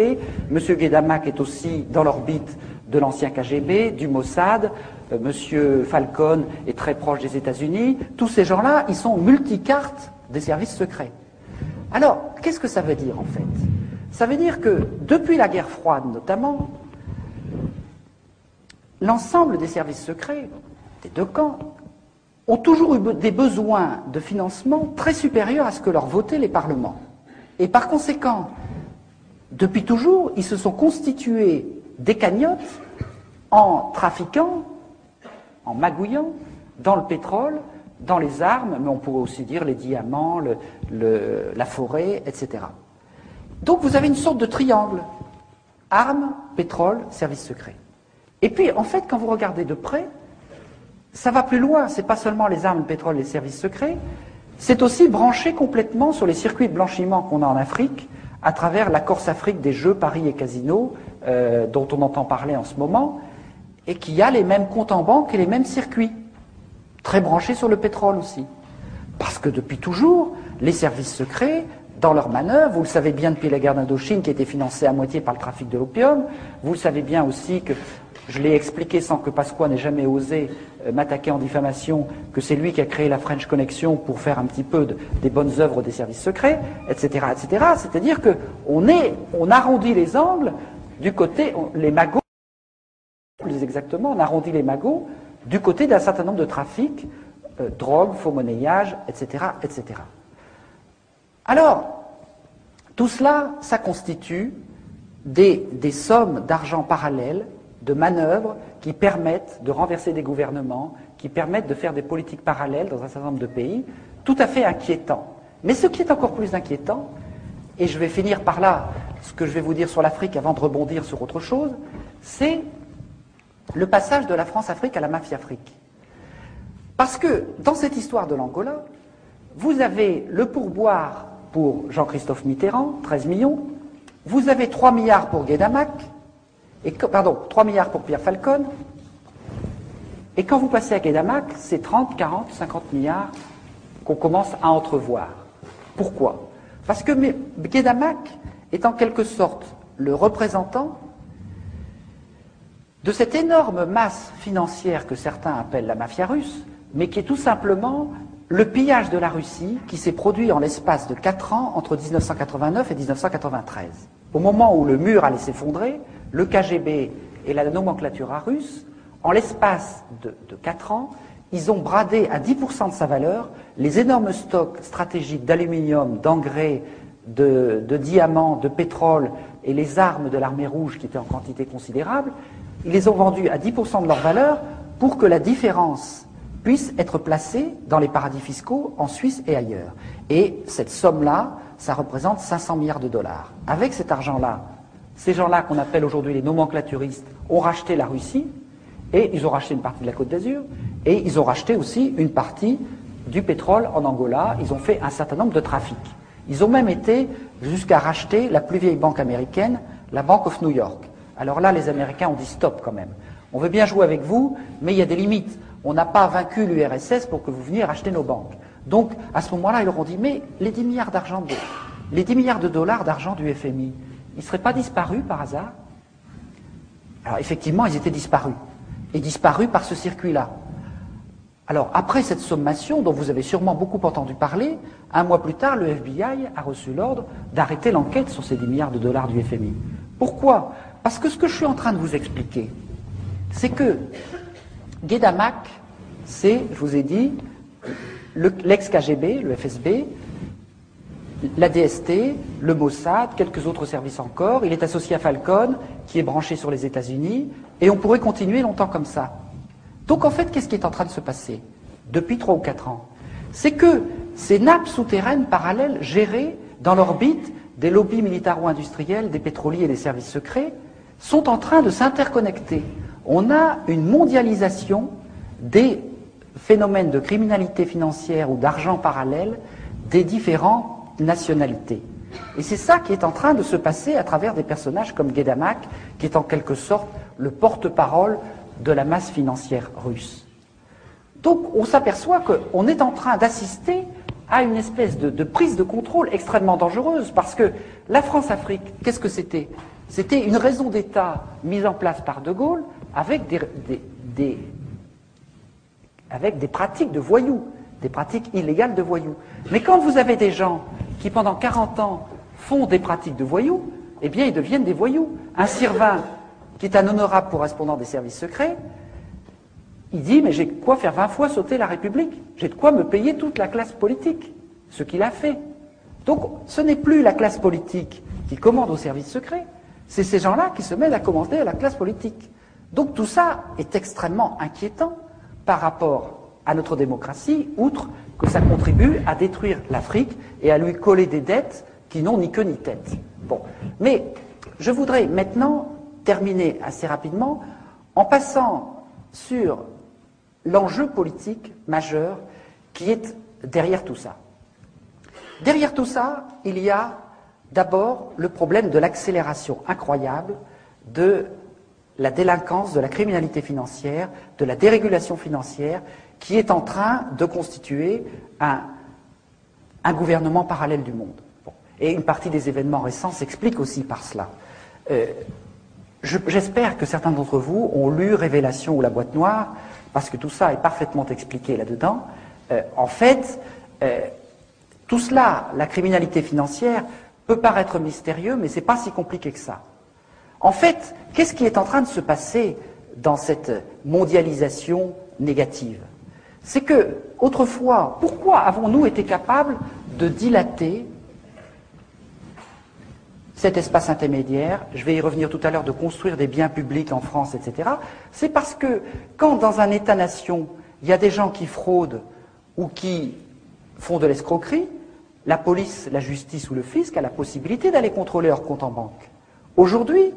[SPEAKER 1] M. Guedamac est aussi dans l'orbite de l'ancien KGB, du Mossad. M. Falcon est très proche des États-Unis. Tous ces gens-là, ils sont multicartes des services secrets. Alors, qu'est-ce que ça veut dire en fait? Ça veut dire que depuis la guerre froide notamment, l'ensemble des services secrets des deux camps ont toujours eu des besoins de financement très supérieurs à ce que leur votaient les parlements. Et par conséquent, depuis toujours, ils se sont constitués des cagnottes en trafiquant, en magouillant dans le pétrole, dans les armes, mais on pourrait aussi dire les diamants, la forêt, etc. Donc vous avez une sorte de triangle. Armes, pétrole, services secrets. Et puis, en fait, quand vous regardez de près, ça va plus loin. C'est pas seulement les armes, le pétrole et les services secrets, c'est aussi branché complètement sur les circuits de blanchiment qu'on a en Afrique, à travers la Corse-Afrique des Jeux, Paris et Casino, dont on entend parler en ce moment, et qui a les mêmes comptes en banque et les mêmes circuits, très branchés sur le pétrole aussi. Parce que depuis toujours, les services secrets, dans leurs manœuvres, vous le savez bien depuis la guerre d'Indochine qui était financée à moitié par le trafic de l'opium, vous le savez bien aussi que, je l'ai expliqué sans que Pasqua n'ait jamais osé m'attaquer en diffamation, que c'est lui qui a créé la French Connection pour faire un petit peu des bonnes œuvres des services secrets, etc., etc. C'est-à-dire qu'on arrondit les angles du côté, les magots, plus exactement, on arrondit les magots du côté d'un certain nombre de trafics, drogue, faux monnayage, etc., etc. Alors, tout cela, ça constitue des sommes d'argent parallèles, de manœuvres qui permettent de renverser des gouvernements, qui permettent de faire des politiques parallèles dans un certain nombre de pays, tout à fait inquiétant. Mais ce qui est encore plus inquiétant, et je vais finir par là ce que je vais vous dire sur l'Afrique avant de rebondir sur autre chose, c'est le passage de la France-Afrique à la mafia-Afrique. Parce que dans cette histoire de l'Angola, vous avez le pourboire pour Jean-Christophe Mitterrand, 13 millions, vous avez 3 milliards pour Guedamac, 3 milliards pour Pierre Falcon, et quand vous passez à Guedamac, c'est 30, 40, 50 milliards qu'on commence à entrevoir. Pourquoi? Parce que Guedamac est en quelque sorte le représentant de cette énorme masse financière que certains appellent la mafia russe, mais qui est tout simplement le pillage de la Russie qui s'est produit en l'espace de 4 ans entre 1989 et 1993. Au moment où le mur allait s'effondrer, le KGB et la nomenclature russe, en l'espace de 4 ans, ils ont bradé à 10% de sa valeur les énormes stocks stratégiques d'aluminium, d'engrais, de diamants, de pétrole et les armes de l'armée rouge qui étaient en quantité considérable. Ils les ont vendus à 10% de leur valeur pour que la différence puisse être placée dans les paradis fiscaux en Suisse et ailleurs. Et cette somme-là, ça représente 500 milliards de dollars. Avec cet argent-là, ces gens-là qu'on appelle aujourd'hui les nomenclaturistes ont racheté la Russie, et ils ont racheté une partie de la Côte d'Azur, et ils ont racheté aussi une partie du pétrole en Angola. Ils ont fait un certain nombre de trafics. Ils ont même été jusqu'à racheter la plus vieille banque américaine, la Bank of New York. Alors là, les Américains ont dit stop quand même. On veut bien jouer avec vous, mais il y a des limites. On n'a pas vaincu l'URSS pour que vous veniez racheter nos banques. Donc, à ce moment-là, ils leur ont dit, mais les 10 milliards les 10 milliards de dollars d'argent du FMI, ils ne seraient pas disparus par hasard? Alors, effectivement, ils étaient disparus. Et disparus par ce circuit-là. Alors, après cette sommation, dont vous avez sûrement beaucoup entendu parler, un mois plus tard, le FBI a reçu l'ordre d'arrêter l'enquête sur ces 10 milliards de dollars du FMI. Pourquoi? Parce que ce que je suis en train de vous expliquer, c'est que Guedamac, c'est, je vous ai dit, l'ex-KGB, le FSB, la DST, le Mossad, quelques autres services encore. Il est associé à Falcon, qui est branché sur les États-Unis, et on pourrait continuer longtemps comme ça. Donc en fait, qu'est-ce qui est en train de se passer depuis 3 ou 4 ans? C'est que ces nappes souterraines parallèles gérées dans l'orbite des lobbies militaro-industriels, des pétroliers et des services secrets sont en train de s'interconnecter. On a une mondialisation des phénomènes de criminalité financière ou d'argent parallèle des différentes nationalités. Et c'est ça qui est en train de se passer à travers des personnages comme Guédamac, qui est en quelque sorte le porte-parole de la masse financière russe. Donc on s'aperçoit qu'on est en train d'assister à une espèce de prise de contrôle extrêmement dangereuse, parce que la France-Afrique, qu'est-ce que c'était? C'était une raison d'État mise en place par De Gaulle avec des pratiques de voyous, des pratiques illégales de voyous. Mais quand vous avez des gens qui pendant 40 ans font des pratiques de voyous, eh bien ils deviennent des voyous. Un Sirvin, qui est un honorable correspondant des services secrets, il dit, mais j'ai de quoi faire 20 fois sauter la République, j'ai de quoi me payer toute la classe politique, ce qu'il a fait. Donc ce n'est plus la classe politique qui commande aux services secrets, c'est ces gens-là qui se mettent à commander à la classe politique. Donc tout ça est extrêmement inquiétant par rapport à notre démocratie, outre que ça contribue à détruire l'Afrique et à lui coller des dettes qui n'ont ni queue ni tête. Bon. Mais je voudrais maintenant terminer assez rapidement en passant sur l'enjeu politique majeur qui est derrière tout ça. Derrière tout ça, il y a d'abord le problème de l'accélération incroyable de la délinquance, de la criminalité financière, de la dérégulation financière, qui est en train de constituer un gouvernement parallèle du monde. Bon. Et une partie des événements récents s'explique aussi par cela. J'espère que certains d'entre vous ont lu Révélation ou la boîte noire, parce que tout ça est parfaitement expliqué là-dedans. En fait, tout cela, la criminalité financière, peut paraître mystérieux, mais ce n'est pas si compliqué que ça. En fait, qu'est-ce qui est en train de se passer dans cette mondialisation négative? C'est que, autrefois, pourquoi avons-nous été capables de dilater cet espace intermédiaire, je vais y revenir tout à l'heure, de construire des biens publics en France, etc. C'est parce que quand dans un État-nation, il y a des gens qui fraudent ou qui font de l'escroquerie, la police, la justice ou le fisc a la possibilité d'aller contrôler leurs comptes en banque. Aujourd'hui,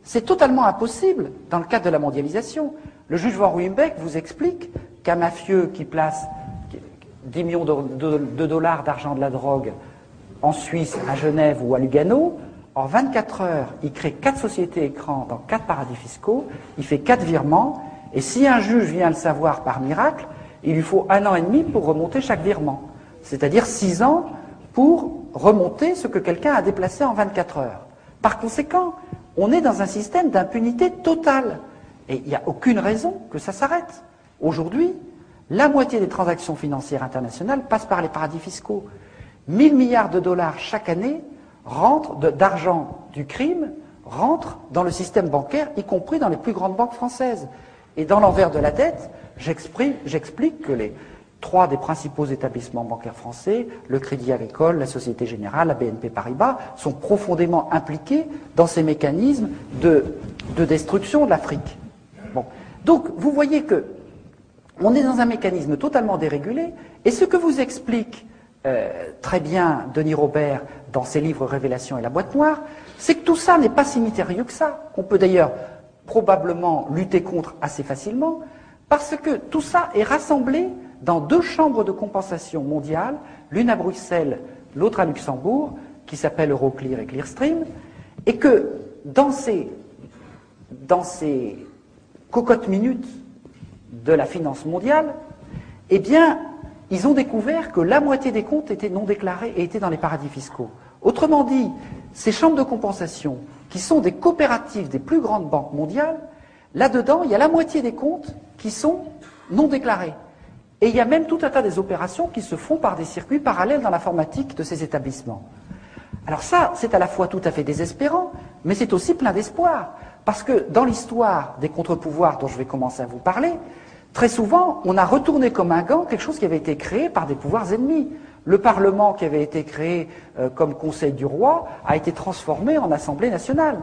[SPEAKER 1] c'est totalement impossible dans le cadre de la mondialisation. Le juge Van Ruymbeck vous explique qu'un mafieux qui place 10 millions de dollars d'argent de la drogue en Suisse, à Genève ou à Lugano, en 24 heures, il crée 4 sociétés écrans dans 4 paradis fiscaux, il fait 4 virements, et si un juge vient le savoir par miracle, il lui faut 1 an et demi pour remonter chaque virement. C'est-à-dire 6 ans pour remonter ce que quelqu'un a déplacé en 24 heures. Par conséquent, on est dans un système d'impunité totale. Et il n'y a aucune raison que ça s'arrête. Aujourd'hui, la moitié des transactions financières internationales passent par les paradis fiscaux. 1000 milliards de dollars chaque année d'argent du crime rentrent dans le système bancaire, y compris dans les plus grandes banques françaises. Et dans l'envers de la dette, j'explique que les 3 des principaux établissements bancaires français, le Crédit Agricole, la Société Générale, la BNP Paribas, sont profondément impliqués dans ces mécanismes de destruction de l'Afrique. Bon. Donc, vous voyez que on est dans un mécanisme totalement dérégulé, et ce que vous explique très bien Denis Robert dans ses livres Révélation et la boîte noire, c'est que tout ça n'est pas si mystérieux que ça, qu'on peut d'ailleurs probablement lutter contre assez facilement, parce que tout ça est rassemblé dans 2 chambres de compensation mondiales, l'une à Bruxelles, l'autre à Luxembourg, qui s'appelle Euroclear et Clearstream, et que dans ces cocottes minutes de la finance mondiale, eh bien, ils ont découvert que la moitié des comptes étaient non déclarés et étaient dans les paradis fiscaux. Autrement dit, ces chambres de compensation, qui sont des coopératives des plus grandes banques mondiales, là-dedans, il y a la moitié des comptes qui sont non déclarés. Et il y a même tout un tas des opérations qui se font par des circuits parallèles dans l'informatique de ces établissements. Alors ça, c'est à la fois tout à fait désespérant, mais c'est aussi plein d'espoir. Parce que dans l'histoire des contre-pouvoirs dont je vais commencer à vous parler, Très souvent, on a retourné comme un gant quelque chose qui avait été créé par des pouvoirs ennemis. Le Parlement qui avait été créé comme Conseil du roi a été transformé en Assemblée nationale.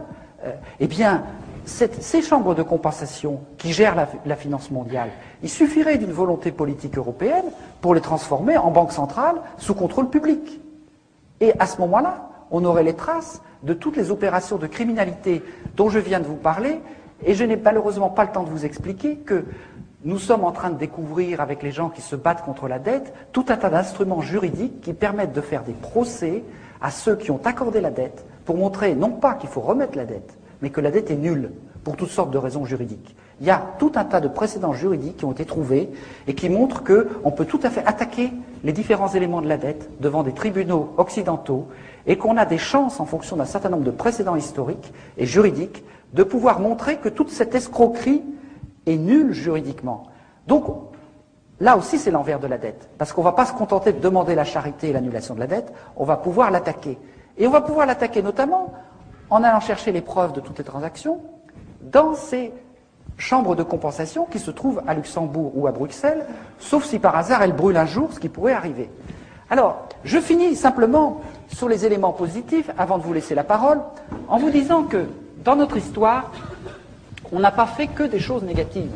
[SPEAKER 1] Eh bien, ces chambres de compensation qui gèrent la finance mondiale, il suffirait d'une volonté politique européenne pour les transformer en banque centrale sous contrôle public. Et à ce moment-là, on aurait les traces de toutes les opérations de criminalité dont je viens de vous parler, et je n'ai malheureusement pas le temps de vous expliquer que nous sommes en train de découvrir, avec les gens qui se battent contre la dette, tout un tas d'instruments juridiques qui permettent de faire des procès à ceux qui ont accordé la dette pour montrer non pas qu'il faut remettre la dette, mais que la dette est nulle pour toutes sortes de raisons juridiques. Il y a tout un tas de précédents juridiques qui ont été trouvés et qui montrent qu'on peut tout à fait attaquer les différents éléments de la dette devant des tribunaux occidentaux et qu'on a des chances, en fonction d'un certain nombre de précédents historiques et juridiques, de pouvoir montrer que toute cette escroquerie est nulle juridiquement. Donc, là aussi, c'est l'envers de la dette. Parce qu'on ne va pas se contenter de demander la charité et l'annulation de la dette, on va pouvoir l'attaquer. Et on va pouvoir l'attaquer notamment en allant chercher les preuves de toutes les transactions dans ces chambres de compensation qui se trouvent à Luxembourg ou à Bruxelles, sauf si par hasard elles brûlent un jour, ce qui pourrait arriver. Alors, je finis simplement sur les éléments positifs, avant de vous laisser la parole, en vous disant que, dans notre histoire, on n'a pas fait que des choses négatives.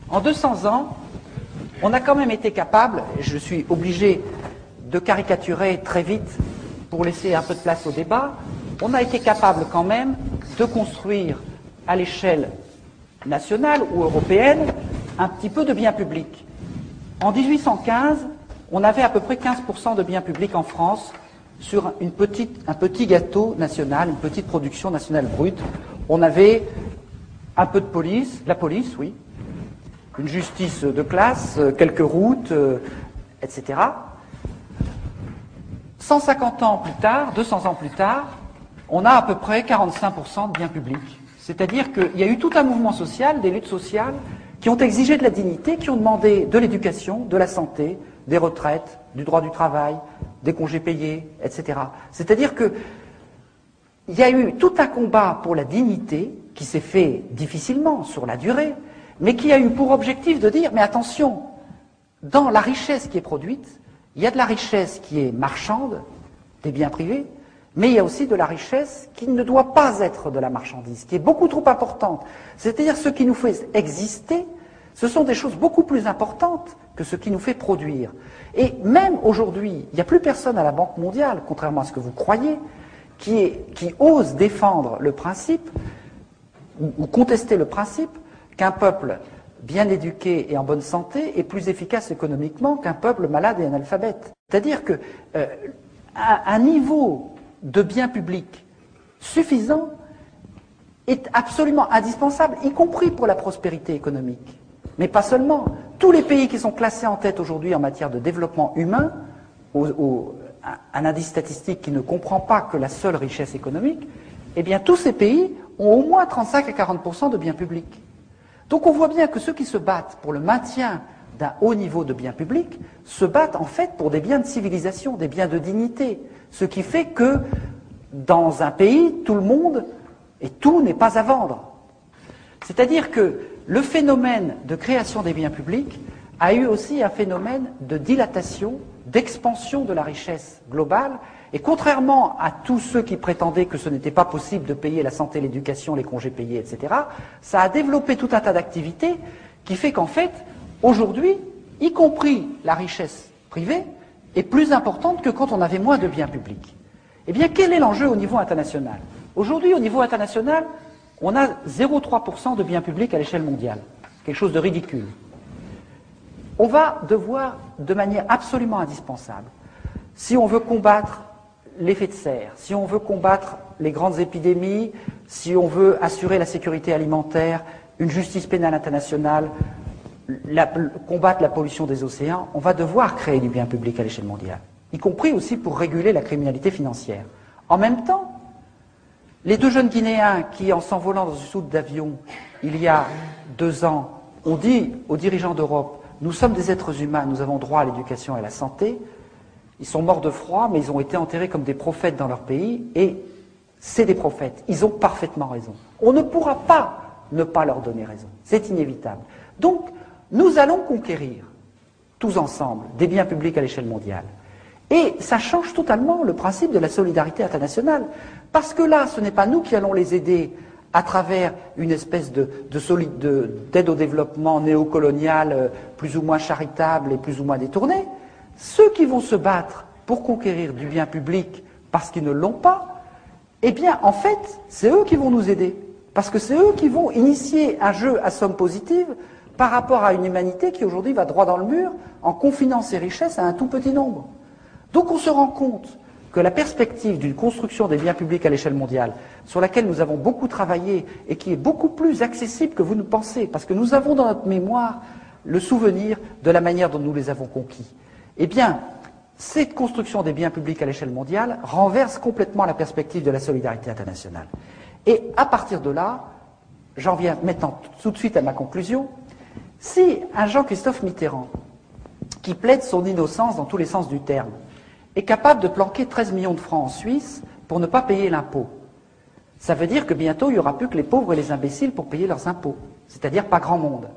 [SPEAKER 1] En 200 ans, on a quand même été capable, et je suis obligé de caricaturer très vite pour laisser un peu de place au débat, on a été capable quand même de construire à l'échelle nationale ou européenne un petit peu de biens publics. En 1815, on avait à peu près 15% de biens publics en France sur un petit gâteau national, une petite production nationale brute. On avait un peu de police, la police, oui, une justice de classe, quelques routes, etc. 150 ans plus tard, 200 ans plus tard, on a à peu près 45% de biens publics. C'est-à-dire qu'il y a eu tout un mouvement social, des luttes sociales, qui ont exigé de la dignité, qui ont demandé de l'éducation, de la santé, des retraites, du droit du travail, des congés payés, etc. C'est-à-dire qu'il y a eu tout un combat pour la dignité, qui s'est fait difficilement sur la durée, mais qui a eu pour objectif de dire, mais attention, dans la richesse qui est produite, il y a de la richesse qui est marchande, des biens privés, mais il y a aussi de la richesse qui ne doit pas être de la marchandise, qui est beaucoup trop importante. C'est-à-dire ce qui nous fait exister, ce sont des choses beaucoup plus importantes que ce qui nous fait produire. Et même aujourd'hui, il n'y a plus personne à la Banque mondiale, contrairement à ce que vous croyez, qui ose défendre le principe, ou contester le principe, qu'un peuple bien éduqué et en bonne santé est plus efficace économiquement qu'un peuple malade et analphabète. C'est-à-dire que un niveau de biens publics suffisant est absolument indispensable, y compris pour la prospérité économique. Mais pas seulement. Tous les pays qui sont classés en tête aujourd'hui en matière de développement humain, un indice statistique qui ne comprend pas que la seule richesse économique, eh bien tous ces pays ont au moins 35 à 40% de biens publics. Donc on voit bien que ceux qui se battent pour le maintien d'un haut niveau de biens publics se battent en fait pour des biens de civilisation, des biens de dignité. Ce qui fait que dans un pays, tout le monde et tout n'est pas à vendre. C'est-à-dire que le phénomène de création des biens publics a eu aussi un phénomène de dilatation, d'expansion de la richesse globale. Et contrairement à tous ceux qui prétendaient que ce n'était pas possible de payer la santé, l'éducation, les congés payés, etc., ça a développé tout un tas d'activités qui fait qu'en fait, aujourd'hui, y compris la richesse privée, est plus importante que quand on avait moins de biens publics. Eh bien, quel est l'enjeu au niveau international? Aujourd'hui, au niveau international, on a 0,3% de biens publics à l'échelle mondiale. Quelque chose de ridicule. On va devoir, de manière absolument indispensable, si on veut combattre l'effet de serre, si on veut combattre les grandes épidémies, si on veut assurer la sécurité alimentaire, une justice pénale internationale, combattre la pollution des océans, on va devoir créer du bien public à l'échelle mondiale, y compris aussi pour réguler la criminalité financière. En même temps, les deux jeunes Guinéens qui, en s'envolant dans une soute d'avion, il y a 2 ans, ont dit aux dirigeants d'Europe, nous sommes des êtres humains, nous avons droit à l'éducation et à la santé. Ils sont morts de froid, mais ils ont été enterrés comme des prophètes dans leur pays, et c'est des prophètes. Ils ont parfaitement raison. On ne pourra pas ne pas leur donner raison. C'est inévitable. Donc, nous allons conquérir, tous ensemble, des biens publics à l'échelle mondiale. Et ça change totalement le principe de la solidarité internationale. Parce que là, ce n'est pas nous qui allons les aider à travers une espèce d'aide au développement néocoloniale, plus ou moins charitable et plus ou moins détournée. Ceux qui vont se battre pour conquérir du bien public parce qu'ils ne l'ont pas, eh bien, en fait, c'est eux qui vont nous aider. Parce que c'est eux qui vont initier un jeu à somme positive par rapport à une humanité qui aujourd'hui va droit dans le mur en confinant ses richesses à un tout petit nombre. Donc on se rend compte que la perspective d'une construction des biens publics à l'échelle mondiale, sur laquelle nous avons beaucoup travaillé et qui est beaucoup plus accessible que vous ne pensez, parce que nous avons dans notre mémoire le souvenir de la manière dont nous les avons conquis, eh bien, cette construction des biens publics à l'échelle mondiale renverse complètement la perspective de la solidarité internationale. Et à partir de là, j'en viens maintenant tout de suite à ma conclusion, si un Jean-Christophe Mitterrand, qui plaide son innocence dans tous les sens du terme, est capable de planquer 13 millions de francs en Suisse pour ne pas payer l'impôt, ça veut dire que bientôt il n'y aura plus que les pauvres et les imbéciles pour payer leurs impôts, c'est-à-dire pas grand monde.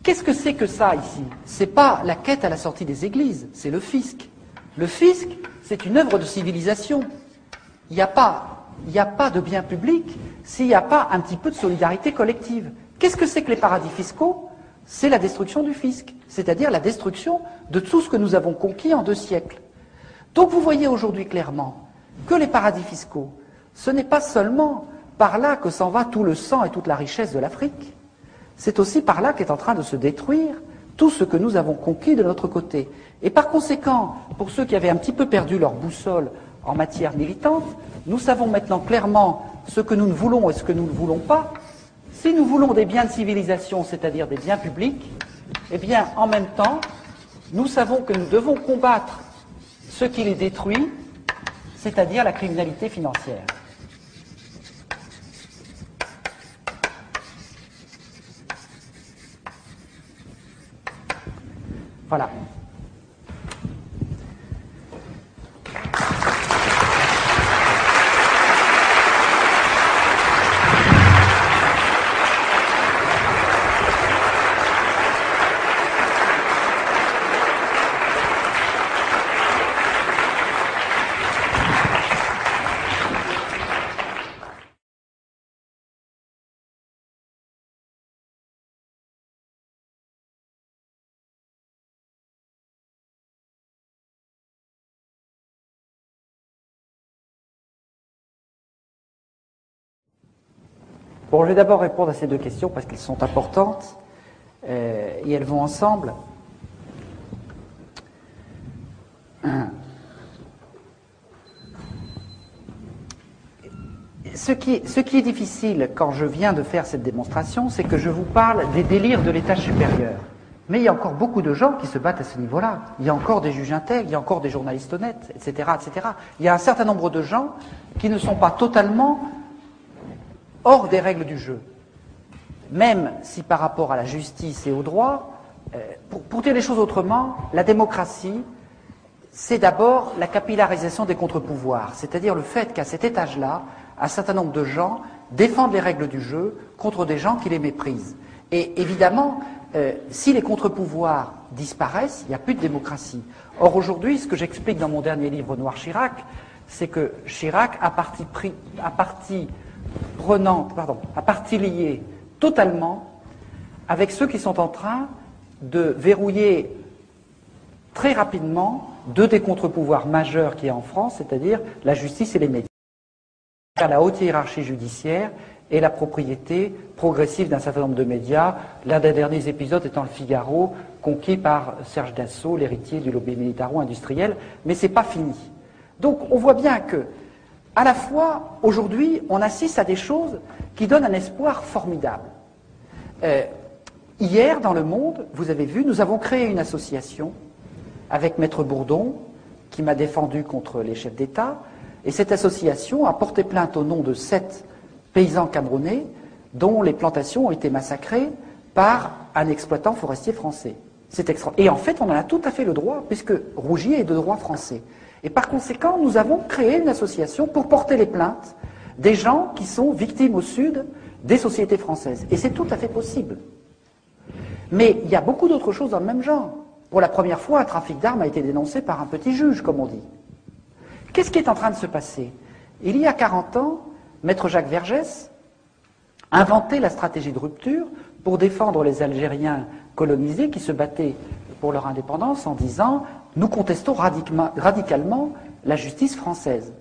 [SPEAKER 1] Qu'est-ce que c'est que ça ici? C'est pas la quête à la sortie des églises, c'est le fisc. Le fisc, c'est une œuvre de civilisation. Il n'y a pas de bien public s'il n'y a pas un petit peu de solidarité collective. Qu'est-ce que c'est que les paradis fiscaux? C'est la destruction du fisc, c'est-à-dire la destruction de tout ce que nous avons conquis en 2 siècles. Donc vous voyez aujourd'hui clairement que les paradis fiscaux, ce n'est pas seulement par là que s'en va tout le sang et toute la richesse de l'Afrique, c'est aussi par là qu'est en train de se détruire tout ce que nous avons conquis de notre côté. Et par conséquent, pour ceux qui avaient un petit peu perdu leur boussole en matière militante, nous savons maintenant clairement ce que nous ne voulons et ce que nous ne voulons pas. Si nous voulons des biens de civilisation, c'est-à-dire des biens publics, eh bien, en même temps, nous savons que nous devons combattre ce qui les détruit, c'est-à-dire la criminalité financière. Voilà. Bon, je vais d'abord répondre à ces 2 questions parce qu'elles sont importantes et elles vont ensemble. Ce qui est difficile quand je viens de faire cette démonstration, c'est que je vous parle des délires de l'étage supérieur. Mais il y a encore beaucoup de gens qui se battent à ce niveau-là. Il y a encore des juges intègres, il y a encore des journalistes honnêtes, etc., etc. Il y a un certain nombre de gens qui ne sont pas totalement hors des règles du jeu. Même si par rapport à la justice et au droit, pour dire les choses autrement, la démocratie, c'est d'abord la capillarisation des contre-pouvoirs, c'est-à-dire le fait qu'à cet étage-là, un certain nombre de gens défendent les règles du jeu contre des gens qui les méprisent. Et évidemment, si les contre-pouvoirs disparaissent, il n'y a plus de démocratie. Or aujourd'hui, ce que j'explique dans mon dernier livre Noir Chirac, c'est que Chirac a partie liée totalement avec ceux qui sont en train de verrouiller très rapidement 2 des contre-pouvoirs majeurs qu'il y a en France, c'est-à-dire la justice et les médias, la haute hiérarchie judiciaire et la propriété progressive d'un certain nombre de médias, l'un des derniers épisodes étant le Figaro, conquis par Serge Dassault, l'héritier du lobby militaro-industriel, mais c'est pas fini. Donc on voit bien que à la fois, aujourd'hui, on assiste à des choses qui donnent un espoir formidable. Hier, dans Le Monde, vous avez vu, nous avons créé une association avec Maître Bourdon, qui m'a défendu contre les chefs d'État, et cette association a porté plainte au nom de 7 paysans camerounais dont les plantations ont été massacrées par un exploitant forestier français. Et en fait, on en a tout à fait le droit, puisque Rougier est de droit français. Et par conséquent, nous avons créé une association pour porter les plaintes des gens qui sont victimes au Sud des sociétés françaises. Et c'est tout à fait possible. Mais il y a beaucoup d'autres choses dans le même genre. Pour la première fois, un trafic d'armes a été dénoncé par un petit juge, comme on dit. Qu'est-ce qui est en train de se passer? Il y a 40 ans, Maître Jacques Vergès inventait la stratégie de rupture pour défendre les Algériens colonisés qui se battaient pour leur indépendance en disant « Nous contestons radicalement la justice française ».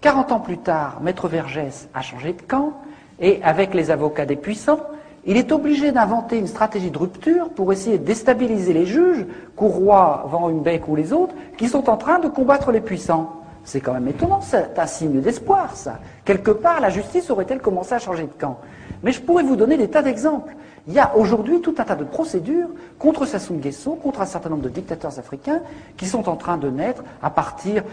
[SPEAKER 1] 40 ans plus tard, Maître Vergès a changé de camp et avec les avocats des puissants, il est obligé d'inventer une stratégie de rupture pour essayer de déstabiliser les juges, Courroy, Van Humbeck ou les autres, qui sont en train de combattre les puissants. C'est quand même étonnant, c'est un signe d'espoir, ça. Quelque part, la justice aurait-elle commencé à changer de camp? Mais je pourrais vous donner des tas d'exemples. Il y a aujourd'hui tout un tas de procédures contre Sassou Nguesso, contre un certain nombre de dictateurs africains qui sont en train de naître à partir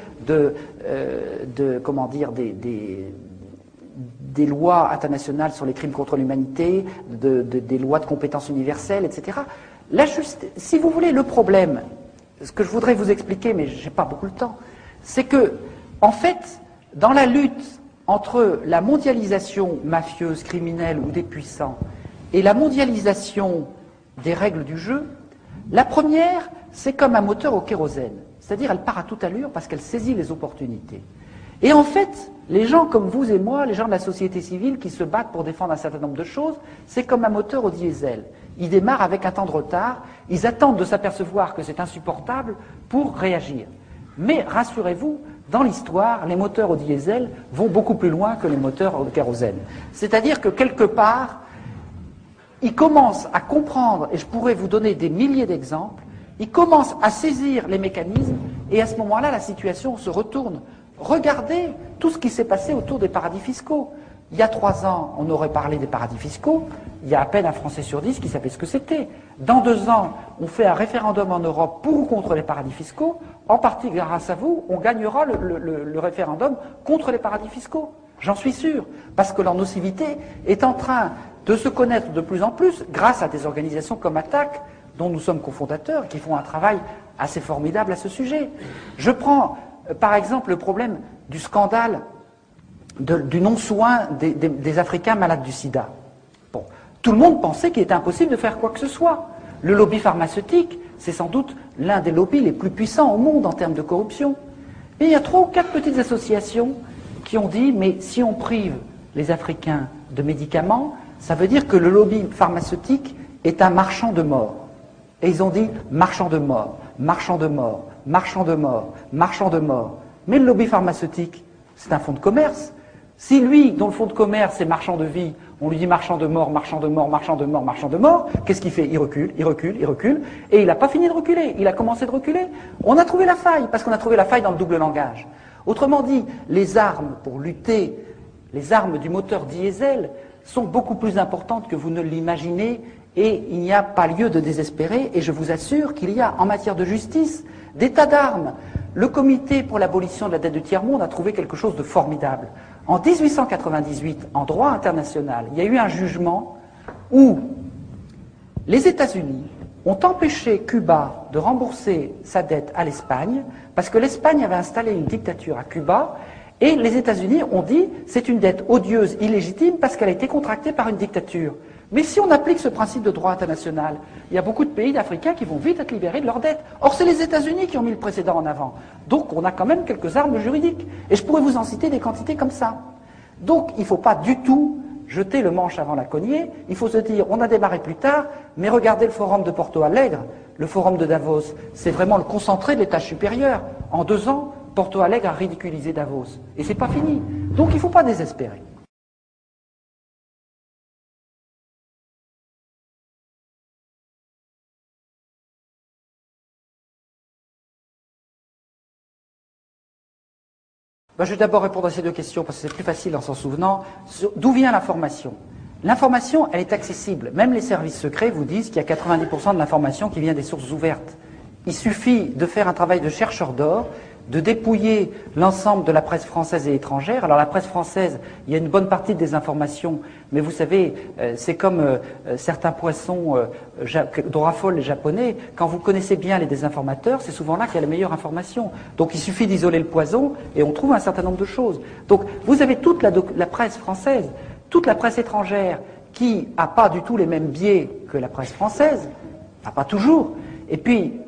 [SPEAKER 1] comment dire, des lois internationales sur les crimes contre l'humanité, des lois de compétences universelles, etc. Si vous voulez, le problème, ce que je voudrais vous expliquer, mais je n'ai pas beaucoup de temps, c'est que, en fait, dans la lutte entre la mondialisation mafieuse, criminelle ou des puissants et la mondialisation des règles du jeu, la première, c'est comme un moteur au kérosène. C'est-à-dire, elle part à toute allure parce qu'elle saisit les opportunités. Et en fait, les gens comme vous et moi, les gens de la société civile qui se battent pour défendre un certain nombre de choses, c'est comme un moteur au diesel. Ils démarrent avec un temps de retard, ils attendent de s'apercevoir que c'est insupportable pour réagir. Mais rassurez-vous, dans l'histoire, les moteurs au diesel vont beaucoup plus loin que les moteurs au kérosène. C'est-à-dire que quelque part, ils commencent à comprendre, et je pourrais vous donner des milliers d'exemples, ils commencent à saisir les mécanismes, et à ce moment-là, la situation se retourne. Regardez tout ce qui s'est passé autour des paradis fiscaux. Il y a 3 ans, on aurait parlé des paradis fiscaux. Il y a à peine un Français sur 10 qui savait ce que c'était. Dans 2 ans, on fait un référendum en Europe pour ou contre les paradis fiscaux. En partie grâce à vous, on gagnera le référendum contre les paradis fiscaux. J'en suis sûr. Parce que leur nocivité est en train de se connaître de plus en plus grâce à des organisations comme ATTAC, dont nous sommes cofondateurs, qui font un travail assez formidable à ce sujet. Je prends par exemple le problème du scandale du non-soin des Africains malades du sida. Bon, tout le monde pensait qu'il était impossible de faire quoi que ce soit. Le lobby pharmaceutique, c'est sans doute l'un des lobbies les plus puissants au monde en termes de corruption. Et il y a 3 ou 4 petites associations qui ont dit, mais si on prive les Africains de médicaments, ça veut dire que le lobby pharmaceutique est un marchand de mort. Et ils ont dit, marchand de mort, marchand de mort, marchand de mort, marchand de mort. Mais le lobby pharmaceutique, c'est un fonds de commerce. Si lui, dont le fonds de commerce est marchand de vie, on lui dit marchand de mort, marchand de mort, marchand de mort, marchand de mort, qu'est-ce qu'il fait? Il recule, il recule, il recule, et il n'a pas fini de reculer, il a commencé de reculer. On a trouvé la faille, parce qu'on a trouvé la faille dans le double langage. Autrement dit, les armes pour lutter, les armes du moteur diesel, sont beaucoup plus importantes que vous ne l'imaginez, et il n'y a pas lieu de désespérer, et je vous assure qu'il y a, en matière de justice, des tas d'armes. Le comité pour l'abolition de la dette du tiers-monde a trouvé quelque chose de formidable. En 1898, en droit international, il y a eu un jugement où les États-Unis ont empêché Cuba de rembourser sa dette à l'Espagne parce que l'Espagne avait installé une dictature à Cuba et les États-Unis ont dit c'est une dette odieuse, illégitime parce qu'elle a été contractée par une dictature. Mais si on applique ce principe de droit international, il y a beaucoup de pays d'Africains qui vont vite être libérés de leurs dettes. Or, c'est les États-Unis qui ont mis le précédent en avant. Donc, on a quand même quelques armes juridiques. Et je pourrais vous en citer des quantités comme ça. Donc, il ne faut pas du tout jeter le manche avant la cognée. Il faut se dire, on a démarré plus tard, mais regardez le forum de Porto Alegre, le forum de Davos. C'est vraiment le concentré de l'étage supérieur. En 2 ans, Porto Alegre a ridiculisé Davos. Et c'est pas fini. Donc, il ne faut pas désespérer. Ben, je vais d'abord répondre à ces 2 questions parce que c'est plus facile en s'en souvenant. D'où vient l'information? L'information, elle est accessible. Même les services secrets vous disent qu'il y a 90% de l'information qui vient des sources ouvertes. Il suffit de faire un travail de chercheur d'or, de dépouiller l'ensemble de la presse française et étrangère. Alors la presse française, il y a une bonne partie des informations, mais vous savez, c'est comme certains poissons dont raffolent les Japonais. Quand vous connaissez bien les désinformateurs, c'est souvent là qu'il y a la meilleure information. Donc il suffit d'isoler le poison et on trouve un certain nombre de choses. Donc vous avez toute la presse française, toute la presse étrangère qui n'a pas du tout les mêmes biais que la presse française, Pas toujours. Et puis,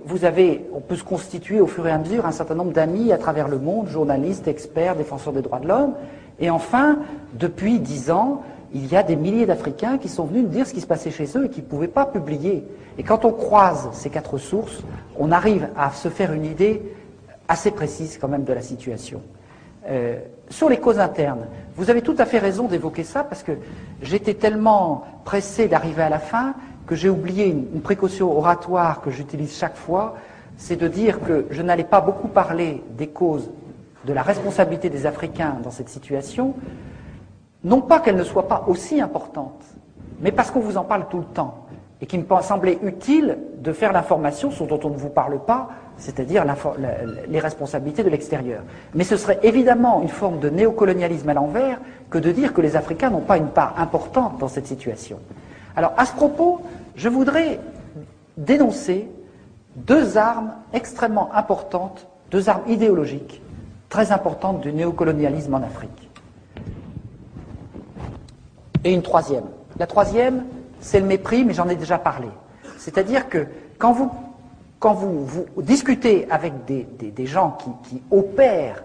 [SPEAKER 1] on peut se constituer au fur et à mesure un certain nombre d'amis à travers le monde, journalistes, experts, défenseurs des droits de l'homme. Et enfin, depuis 10 ans, il y a des milliers d'Africains qui sont venus nous dire ce qui se passait chez eux et qui ne pouvaient pas publier. Et quand on croise ces 4 sources, on arrive à se faire une idée assez précise quand même de la situation. Sur les causes internes, vous avez tout à fait raison d'évoquer ça parce que j'étais tellement pressé d'arriver à la fin que j'ai oublié une précaution oratoire que j'utilise chaque fois, c'est de dire que je n'allais pas beaucoup parler des causes de la responsabilité des Africains dans cette situation, non pas qu'elle ne soit pas aussi importante, mais parce qu'on vous en parle tout le temps, et qu'il me semblait utile de faire l'information sur dont on ne vous parle pas, c'est-à-dire les responsabilités de l'extérieur. Mais ce serait évidemment une forme de néocolonialisme à l'envers que de dire que les Africains n'ont pas une part importante dans cette situation. Alors, à ce propos, je voudrais dénoncer 2 armes extrêmement importantes, 2 armes idéologiques très importantes du néocolonialisme en Afrique. Et une troisième. La troisième, c'est le mépris, mais j'en ai déjà parlé. C'est-à-dire que quand vous discutez avec des gens qui opèrent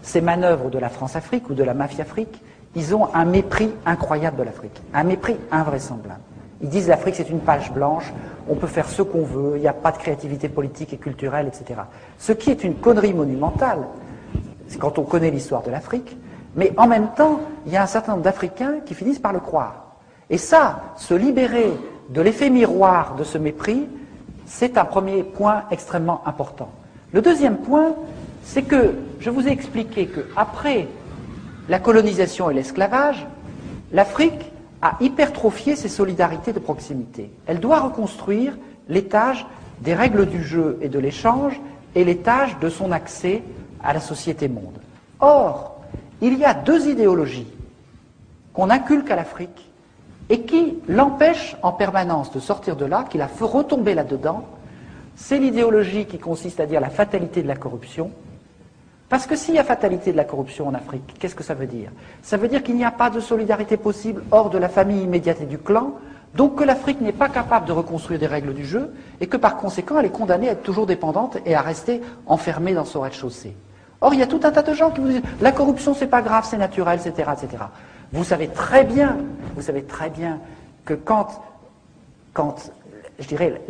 [SPEAKER 1] ces manœuvres de la France-Afrique ou de la mafia-Afrique, ils ont un mépris incroyable de l'Afrique, un mépris invraisemblable. Ils disent l'Afrique c'est une page blanche, on peut faire ce qu'on veut, il n'y a pas de créativité politique et culturelle, etc. Ce qui est une connerie monumentale, c'est quand on connaît l'histoire de l'Afrique, mais en même temps, il y a un certain nombre d'Africains qui finissent par le croire. Et ça, se libérer de l'effet miroir de ce mépris, c'est un premier point extrêmement important. Le deuxième point, c'est que je vous ai expliqué qu'après la colonisation et l'esclavage, l'Afrique a hypertrophié ses solidarités de proximité. Elle doit reconstruire l'étage des règles du jeu et de l'échange et l'étage de son accès à la société monde. Or, il y a 2 idéologies qu'on inculque à l'Afrique et qui l'empêchent en permanence de sortir de là, qui la font retomber là-dedans. C'est l'idéologie qui consiste à dire la fatalité de la corruption. Parce que s'il y a fatalité de la corruption en Afrique, qu'est-ce que ça veut dire? Ça veut dire qu'il n'y a pas de solidarité possible hors de la famille immédiate et du clan, donc que l'Afrique n'est pas capable de reconstruire des règles du jeu, et que par conséquent elle est condamnée à être toujours dépendante et à rester enfermée dans son rez-de-chaussée. Or, il y a tout un tas de gens qui vous disent « la corruption c'est pas grave, c'est naturel, etc. etc. » Vous savez très bien que quand je dirais,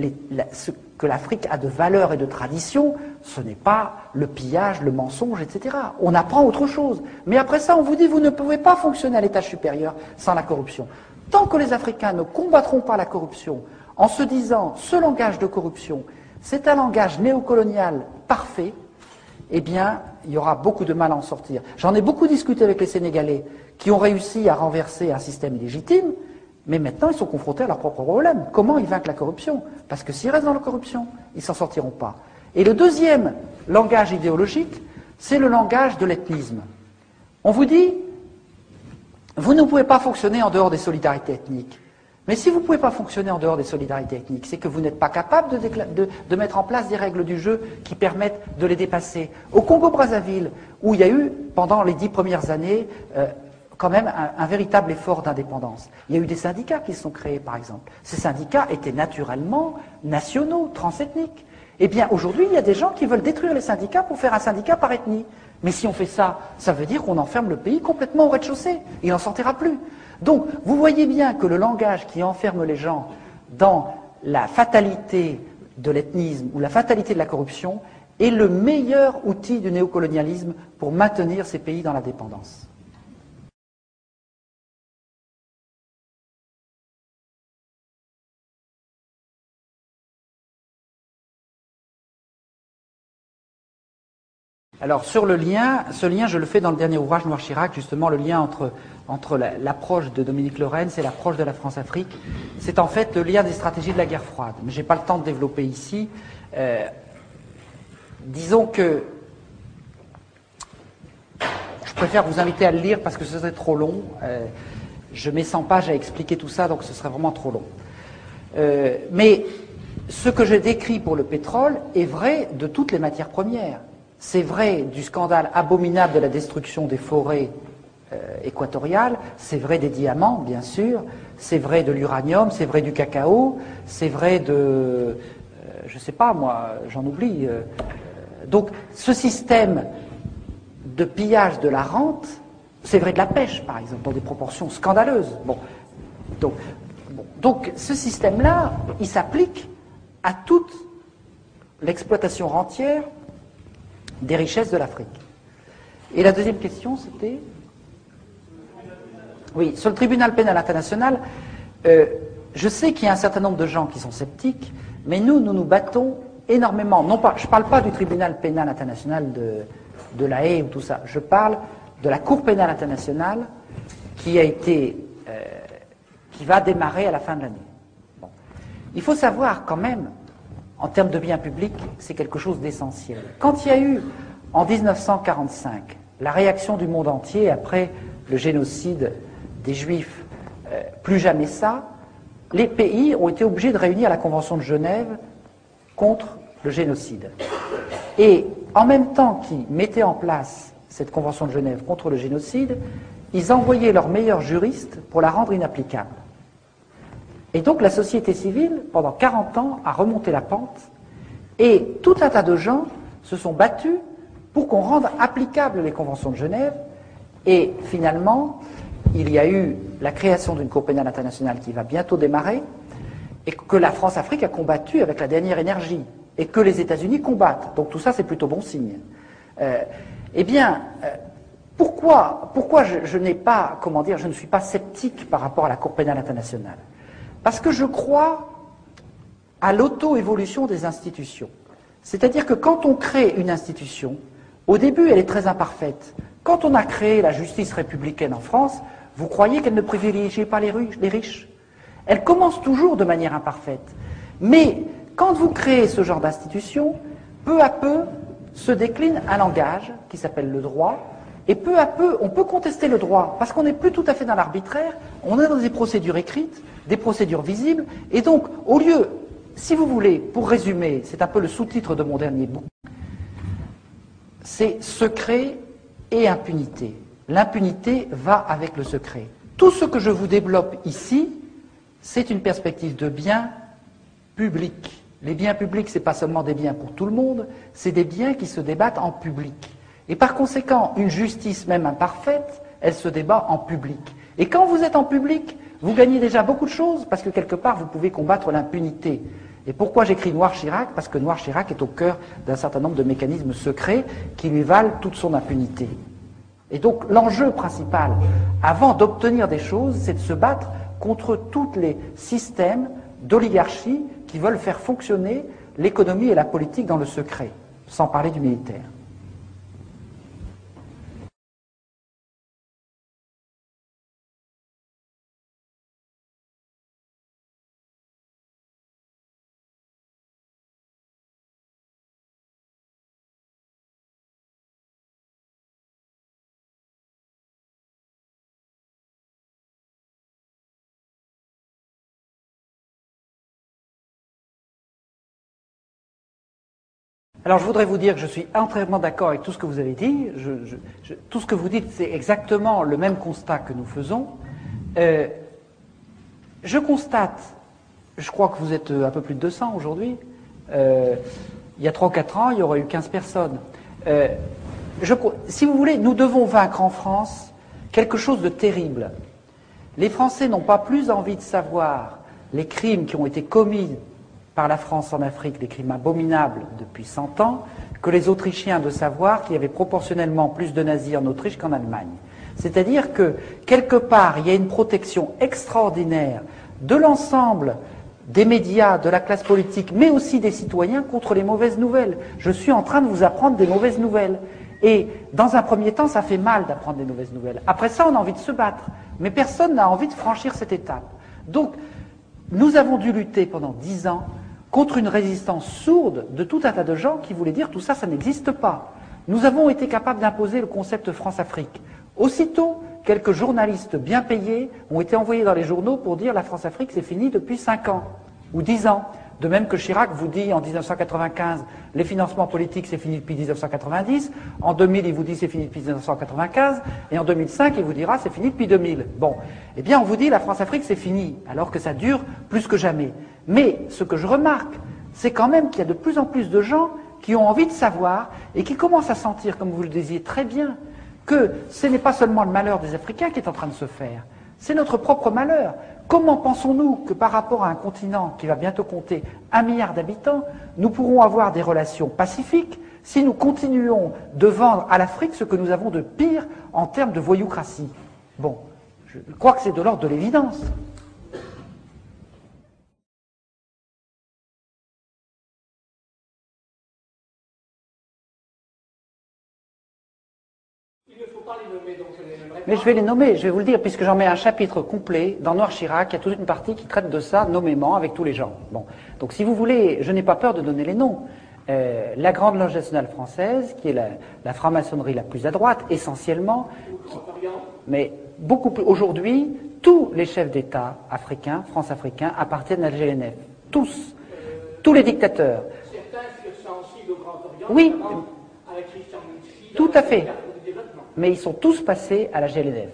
[SPEAKER 1] ce que l'Afrique a de valeur et de tradition, ce n'est pas le pillage, le mensonge, etc. On apprend autre chose. Mais après ça, on vous dit, vous ne pouvez pas fonctionner à l'étage supérieur sans la corruption. Tant que les Africains ne combattront pas la corruption en se disant, ce langage de corruption, c'est un langage néocolonial parfait, eh bien, il y aura beaucoup de mal à en sortir. J'en ai beaucoup discuté avec les Sénégalais qui ont réussi à renverser un système illégitime, mais maintenant, ils sont confrontés à leurs propres problèmes. Comment ils vaincent la corruption? Parce que s'ils restent dans la corruption, ils ne s'en sortiront pas. Et le deuxième langage idéologique, c'est le langage de l'ethnisme. On vous dit, vous ne pouvez pas fonctionner en dehors des solidarités ethniques. Mais si vous ne pouvez pas fonctionner en dehors des solidarités ethniques, c'est que vous n'êtes pas capable de mettre en place des règles du jeu qui permettent de les dépasser. Au Congo-Brazzaville, où il y a eu, pendant les 10 premières années, quand même un véritable effort d'indépendance. Il y a eu des syndicats qui se sont créés, par exemple. Ces syndicats étaient naturellement nationaux, transethniques. Eh bien, aujourd'hui, il y a des gens qui veulent détruire les syndicats pour faire un syndicat par ethnie. Mais si on fait ça, ça veut dire qu'on enferme le pays complètement au rez-de-chaussée. Il n'en sortira plus. Donc, vous voyez bien que le langage qui enferme les gens dans la fatalité de l'ethnisme ou la fatalité de la corruption est le meilleur outil du néocolonialisme pour maintenir ces pays dans la dépendance. Alors sur le lien, ce lien je le fais dans le dernier ouvrage Noir Chirac, justement le lien entre l'approche de Dominique Lorenz et l'approche de la France-Afrique. C'est en fait le lien des stratégies de la guerre froide. Mais je n'ai pas le temps de développer ici. Disons que je préfère vous inviter à le lire parce que ce serait trop long. Je mets 100 pages à expliquer tout ça, donc ce serait vraiment trop long. Mais ce que je décris pour le pétrole est vrai de toutes les matières premières. C'est vrai du scandale abominable de la destruction des forêts équatoriale, c'est vrai des diamants, bien sûr, c'est vrai de l'uranium, c'est vrai du cacao, c'est vrai de, je ne sais pas moi, j'en oublie. Donc ce système de pillage de la rente, c'est vrai de la pêche, par exemple, dans des proportions scandaleuses. Bon. Donc ce système-là, il s'applique à toute l'exploitation rentière des richesses de l'Afrique. Et la deuxième question, c'était... Oui, sur le tribunal pénal international, je sais qu'il y a un certain nombre de gens qui sont sceptiques, mais nous nous battons énormément. Non pas, je ne parle pas du tribunal pénal international de La Haye ou tout ça, je parle de la Cour pénale internationale qui va démarrer à la fin de l'année. Bon. Il faut savoir quand même, en termes de biens publics, c'est quelque chose d'essentiel. Quand il y a eu, en 1945, la réaction du monde entier après le génocide des Juifs, plus jamais ça, les pays ont été obligés de réunir la Convention de Genève contre le génocide. Et en même temps qu'ils mettaient en place cette Convention de Genève contre le génocide, ils envoyaient leurs meilleurs juristes pour la rendre inapplicable. Et donc la société civile, pendant 40 ans, a remonté la pente, et tout un tas de gens se sont battus pour qu'on rende applicables les conventions de Genève, et finalement, il y a eu la création d'une Cour pénale internationale qui va bientôt démarrer, et que la France-Afrique a combattu avec la dernière énergie, et que les États-Unis combattent. Donc tout ça, c'est plutôt bon signe. Pourquoi je n'ai pas, comment dire, je ne suis pas sceptique par rapport à la Cour pénale internationale? Parce que je crois à l'auto-évolution des institutions. C'est-à-dire que quand on crée une institution, au début, elle est très imparfaite. Quand on a créé la justice républicaine en France, vous croyez qu'elle ne privilégiait pas les riches? Elle commence toujours de manière imparfaite. Mais quand vous créez ce genre d'institution, peu à peu se décline un langage qui s'appelle le droit, et peu à peu, on peut contester le droit, parce qu'on n'est plus tout à fait dans l'arbitraire, on est dans des procédures écrites, des procédures visibles, et donc, au lieu, si vous voulez, pour résumer, c'est un peu le sous-titre de mon dernier bouquin, c'est secret et impunité. L'impunité va avec le secret. Tout ce que je vous développe ici, c'est une perspective de biens publics. Les biens publics, ce n'est pas seulement des biens pour tout le monde, c'est des biens qui se débattent en public. Et par conséquent, une justice même imparfaite, elle se débat en public. Et quand vous êtes en public, vous gagnez déjà beaucoup de choses, parce que quelque part, vous pouvez combattre l'impunité. Et pourquoi j'écris Noir Chirac? Parce que Noir Chirac est au cœur d'un certain nombre de mécanismes secrets qui lui valent toute son impunité. Et donc, l'enjeu principal, avant d'obtenir des choses, c'est de se battre contre tous les systèmes d'oligarchie qui veulent faire fonctionner l'économie et la politique dans le secret, sans parler du militaire. Alors je voudrais vous dire que je suis entièrement d'accord avec tout ce que vous avez dit. Tout ce que vous dites, c'est exactement le même constat que nous faisons. Je constate, je crois que vous êtes un peu plus de 200 aujourd'hui. Il y a 3 ou 4 ans, il y aurait eu 15 personnes. Si vous voulez, nous devons vaincre en France quelque chose de terrible. Les Français n'ont pas plus envie de savoir les crimes qui ont été commis par la France en Afrique, des crimes abominables depuis 100 ans, que les Autrichiens de savoir qu'il y avait proportionnellement plus de nazis en Autriche qu'en Allemagne. C'est-à-dire que, quelque part, il y a une protection extraordinaire de l'ensemble des médias, de la classe politique, mais aussi des citoyens contre les mauvaises nouvelles. Je suis en train de vous apprendre des mauvaises nouvelles. Et dans un premier temps, ça fait mal d'apprendre des mauvaises nouvelles. Après ça, on a envie de se battre. Mais personne n'a envie de franchir cette étape. Donc, nous avons dû lutter pendant 10 ans contre une résistance sourde de tout un tas de gens qui voulaient dire tout ça, ça n'existe pas. Nous avons été capables d'imposer le concept France-Afrique. Aussitôt, quelques journalistes bien payés ont été envoyés dans les journaux pour dire la France-Afrique c'est fini depuis 5 ans ou 10 ans. De même que Chirac vous dit en 1995, les financements politiques c'est fini depuis 1990, en 2000 il vous dit c'est fini depuis 1995, et en 2005 il vous dira c'est fini depuis 2000. Bon, eh bien on vous dit la France-Afrique c'est fini, alors que ça dure plus que jamais. Mais ce que je remarque, c'est quand même qu'il y a de plus en plus de gens qui ont envie de savoir et qui commencent à sentir, comme vous le disiez très bien, que ce n'est pas seulement le malheur des Africains qui est en train de se faire, c'est notre propre malheur. Comment pensons-nous que par rapport à un continent qui va bientôt compter 1 milliard d'habitants, nous pourrons avoir des relations pacifiques si nous continuons de vendre à l'Afrique ce que nous avons de pire en termes de voyoucratie? Bon, je crois que c'est de l'ordre de l'évidence. Mais je vais les nommer, je vais vous le dire, puisque j'en mets un chapitre complet dans Noir Chirac, il y a toute une partie qui traite de ça nommément avec tous les gens. Bon. Donc si vous voulez, je n'ai pas peur de donner les noms. La Grande Loge nationale française, qui est la franc-maçonnerie la plus à droite, essentiellement, mais beaucoup plus. Aujourd'hui, tous les chefs d'État africains, france-africains, appartiennent à la GNF. Tous. Tous les dictateurs.
[SPEAKER 2] Certains furent sensibles au Grand Orient,
[SPEAKER 1] oui,
[SPEAKER 2] avec Christian Mutfi,
[SPEAKER 1] tout à fait. Mais ils sont tous passés à la GLNF.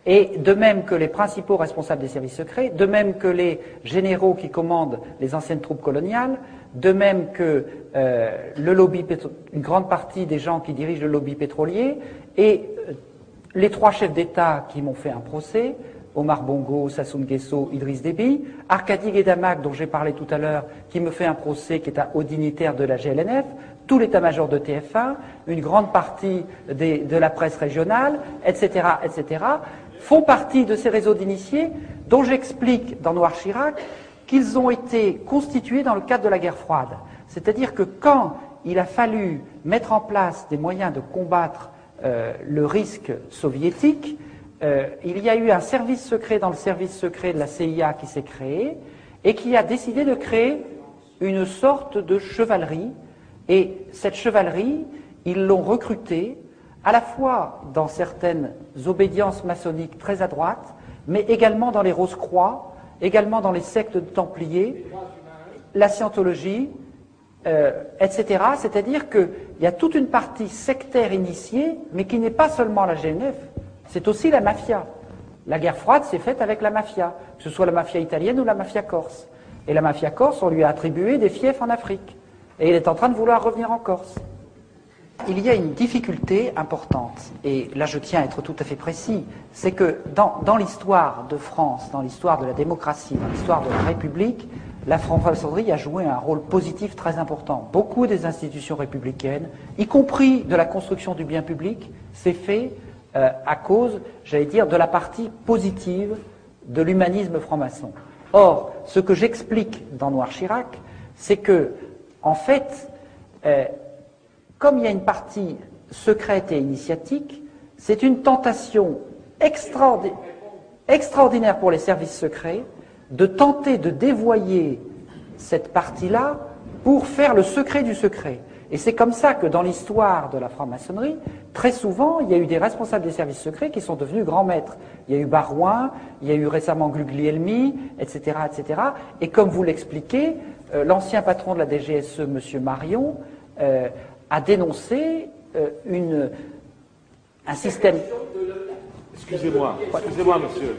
[SPEAKER 1] Et de même que les principaux responsables des services secrets, de même que les généraux qui commandent les anciennes troupes coloniales, de même que le lobby une grande partie des gens qui dirigent le lobby pétrolier, et les 3 chefs d'État qui m'ont fait un procès, Omar Bongo, Sassou Nguesso, Idriss Déby, Arkady Guédamac, dont j'ai parlé tout à l'heure, qui me fait un procès qui est un haut dignitaire de la GLNF, tout l'état-major de TF1, une grande partie de la presse régionale, etc., etc., font partie de ces réseaux d'initiés dont j'explique dans Noir Chirac qu'ils ont été constitués dans le cadre de la guerre froide. C'est-à-dire que quand il a fallu mettre en place des moyens de combattre le risque soviétique, il y a eu un service secret dans le service secret de la CIA qui s'est créé et qui a décidé de créer une sorte de chevalerie. Et cette chevalerie, ils l'ont recrutée à la fois dans certaines obédiences maçonniques très à droite, mais également dans les Rose-Croix, également dans les sectes de Templiers, la scientologie, etc. C'est-à-dire qu'il y a toute une partie sectaire initiée, mais qui n'est pas seulement la GNF, c'est aussi la mafia. La guerre froide s'est faite avec la mafia, que ce soit la mafia italienne ou la mafia corse. Et la mafia corse, on lui a attribué des fiefs en Afrique. Et il est en train de vouloir revenir en Corse. Il y a une difficulté importante, et là je tiens à être tout à fait précis, c'est que dans l'histoire de France, dans l'histoire de la démocratie, dans l'histoire de la République, la franc-maçonnerie a joué un rôle positif très important. Beaucoup des institutions républicaines, y compris de la construction du bien public, s'est fait à cause, j'allais dire, de la partie positive de l'humanisme franc-maçon. Or, ce que j'explique dans Noir Chirac, c'est que en fait, comme il y a une partie secrète et initiatique, c'est une tentation extraordinaire pour les services secrets de tenter de dévoyer cette partie-là pour faire le secret du secret. Et c'est comme ça que dans l'histoire de la franc-maçonnerie, très souvent, il y a eu des responsables des services secrets qui sont devenus grands maîtres. Il y a eu Barouin, il y a eu récemment Guglielmi, etc., etc. Et comme vous l'expliquez, l'ancien patron de la DGSE, M. Marion, a dénoncé un système...
[SPEAKER 3] Excusez-moi, monsieur.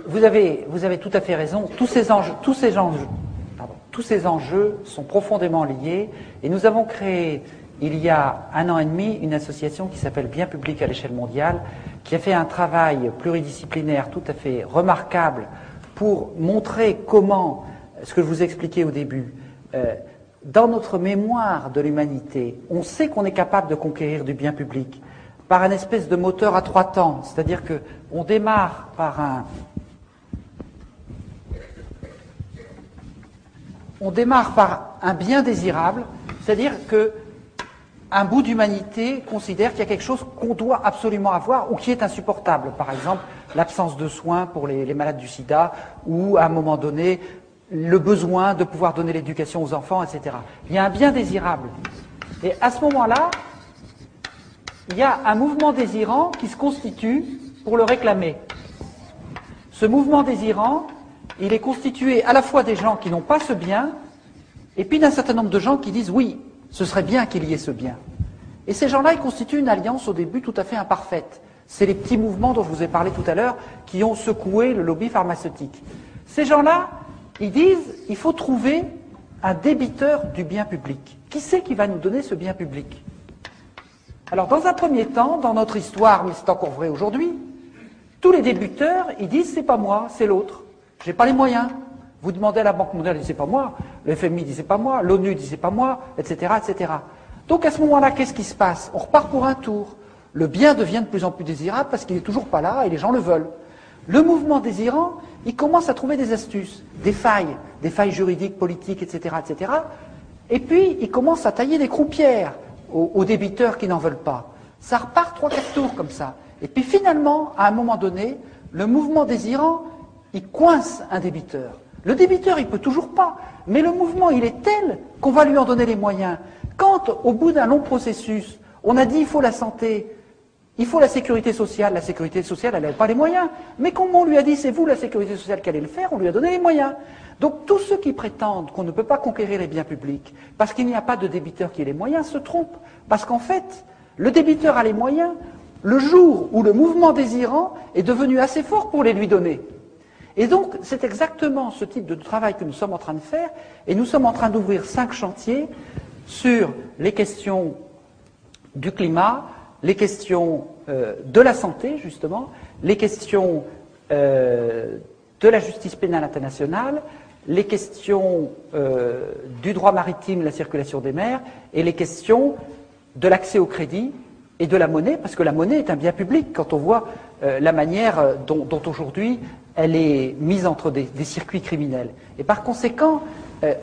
[SPEAKER 1] Vous avez tout à fait raison. Tous ces enjeux sont profondément liés. Et nous avons créé, il y a 1 an et demi, une association qui s'appelle Bien Public à l'échelle mondiale, qui a fait un travail pluridisciplinaire tout à fait remarquable pour montrer comment, ce que je vous expliquais au début, dans notre mémoire de l'humanité, on sait qu'on est capable de conquérir du bien public par un espèce de moteur à 3 temps. C'est-à-dire qu'on démarre par un bien désirable, c'est-à-dire qu'un bout d'humanité considère qu'il y a quelque chose qu'on doit absolument avoir ou qui est insupportable. Par exemple, l'absence de soins pour les malades du sida, ou à un moment donné, le besoin de pouvoir donner l'éducation aux enfants, etc. Il y a un bien désirable. Et à ce moment-là, il y a un mouvement désirant qui se constitue pour le réclamer. Ce mouvement désirant, il est constitué à la fois des gens qui n'ont pas ce bien, et puis d'un certain nombre de gens qui disent oui, ce serait bien qu'il y ait ce bien. Et ces gens-là, ils constituent une alliance au début tout à fait imparfaite. C'est les petits mouvements dont je vous ai parlé tout à l'heure qui ont secoué le lobby pharmaceutique. Ces gens-là, ils disent il faut trouver un débiteur du bien public. Qui c'est qui va nous donner ce bien public? Alors, dans un premier temps, dans notre histoire, mais c'est encore vrai aujourd'hui, tous les débiteurs, ils disent c'est pas moi, c'est l'autre. J'ai pas les moyens. Vous demandez à la Banque mondiale, ils disent c'est pas moi. Le FMI dit c'est pas moi. L'ONU dit c'est pas moi, etc., etc. Donc à ce moment-là, qu'est-ce qui se passe? On repart pour un tour. Le bien devient de plus en plus désirable parce qu'il n'est toujours pas là et les gens le veulent. Le mouvement désirant, il commence à trouver des astuces, des failles juridiques, politiques, etc., etc. Et puis, il commence à tailler des croupières aux débiteurs qui n'en veulent pas. Ça repart 3-4 tours comme ça. Et puis finalement, à un moment donné, le mouvement désirant, il coince un débiteur. Le débiteur, il peut toujours pas, mais le mouvement, il est tel qu'on va lui en donner les moyens. Quand, au bout d'un long processus, on a dit il faut la santé, il faut la sécurité sociale elle n'avait pas les moyens, mais comme on lui a dit c'est vous la sécurité sociale qui allez le faire, on lui a donné les moyens. Donc tous ceux qui prétendent qu'on ne peut pas conquérir les biens publics parce qu'il n'y a pas de débiteur qui ait les moyens se trompent, parce qu'en fait, le débiteur a les moyens le jour où le mouvement désirant est devenu assez fort pour les lui donner. Et donc, c'est exactement ce type de travail que nous sommes en train de faire, et nous sommes en train d'ouvrir 5 chantiers sur les questions du climat, les questions de la santé, justement, les questions de la justice pénale internationale, les questions du droit maritime, la circulation des mers, et les questions de l'accès au crédit et de la monnaie, parce que la monnaie est un bien public quand on voit la manière dont aujourd'hui elle est mise entre des circuits criminels. Et par conséquent,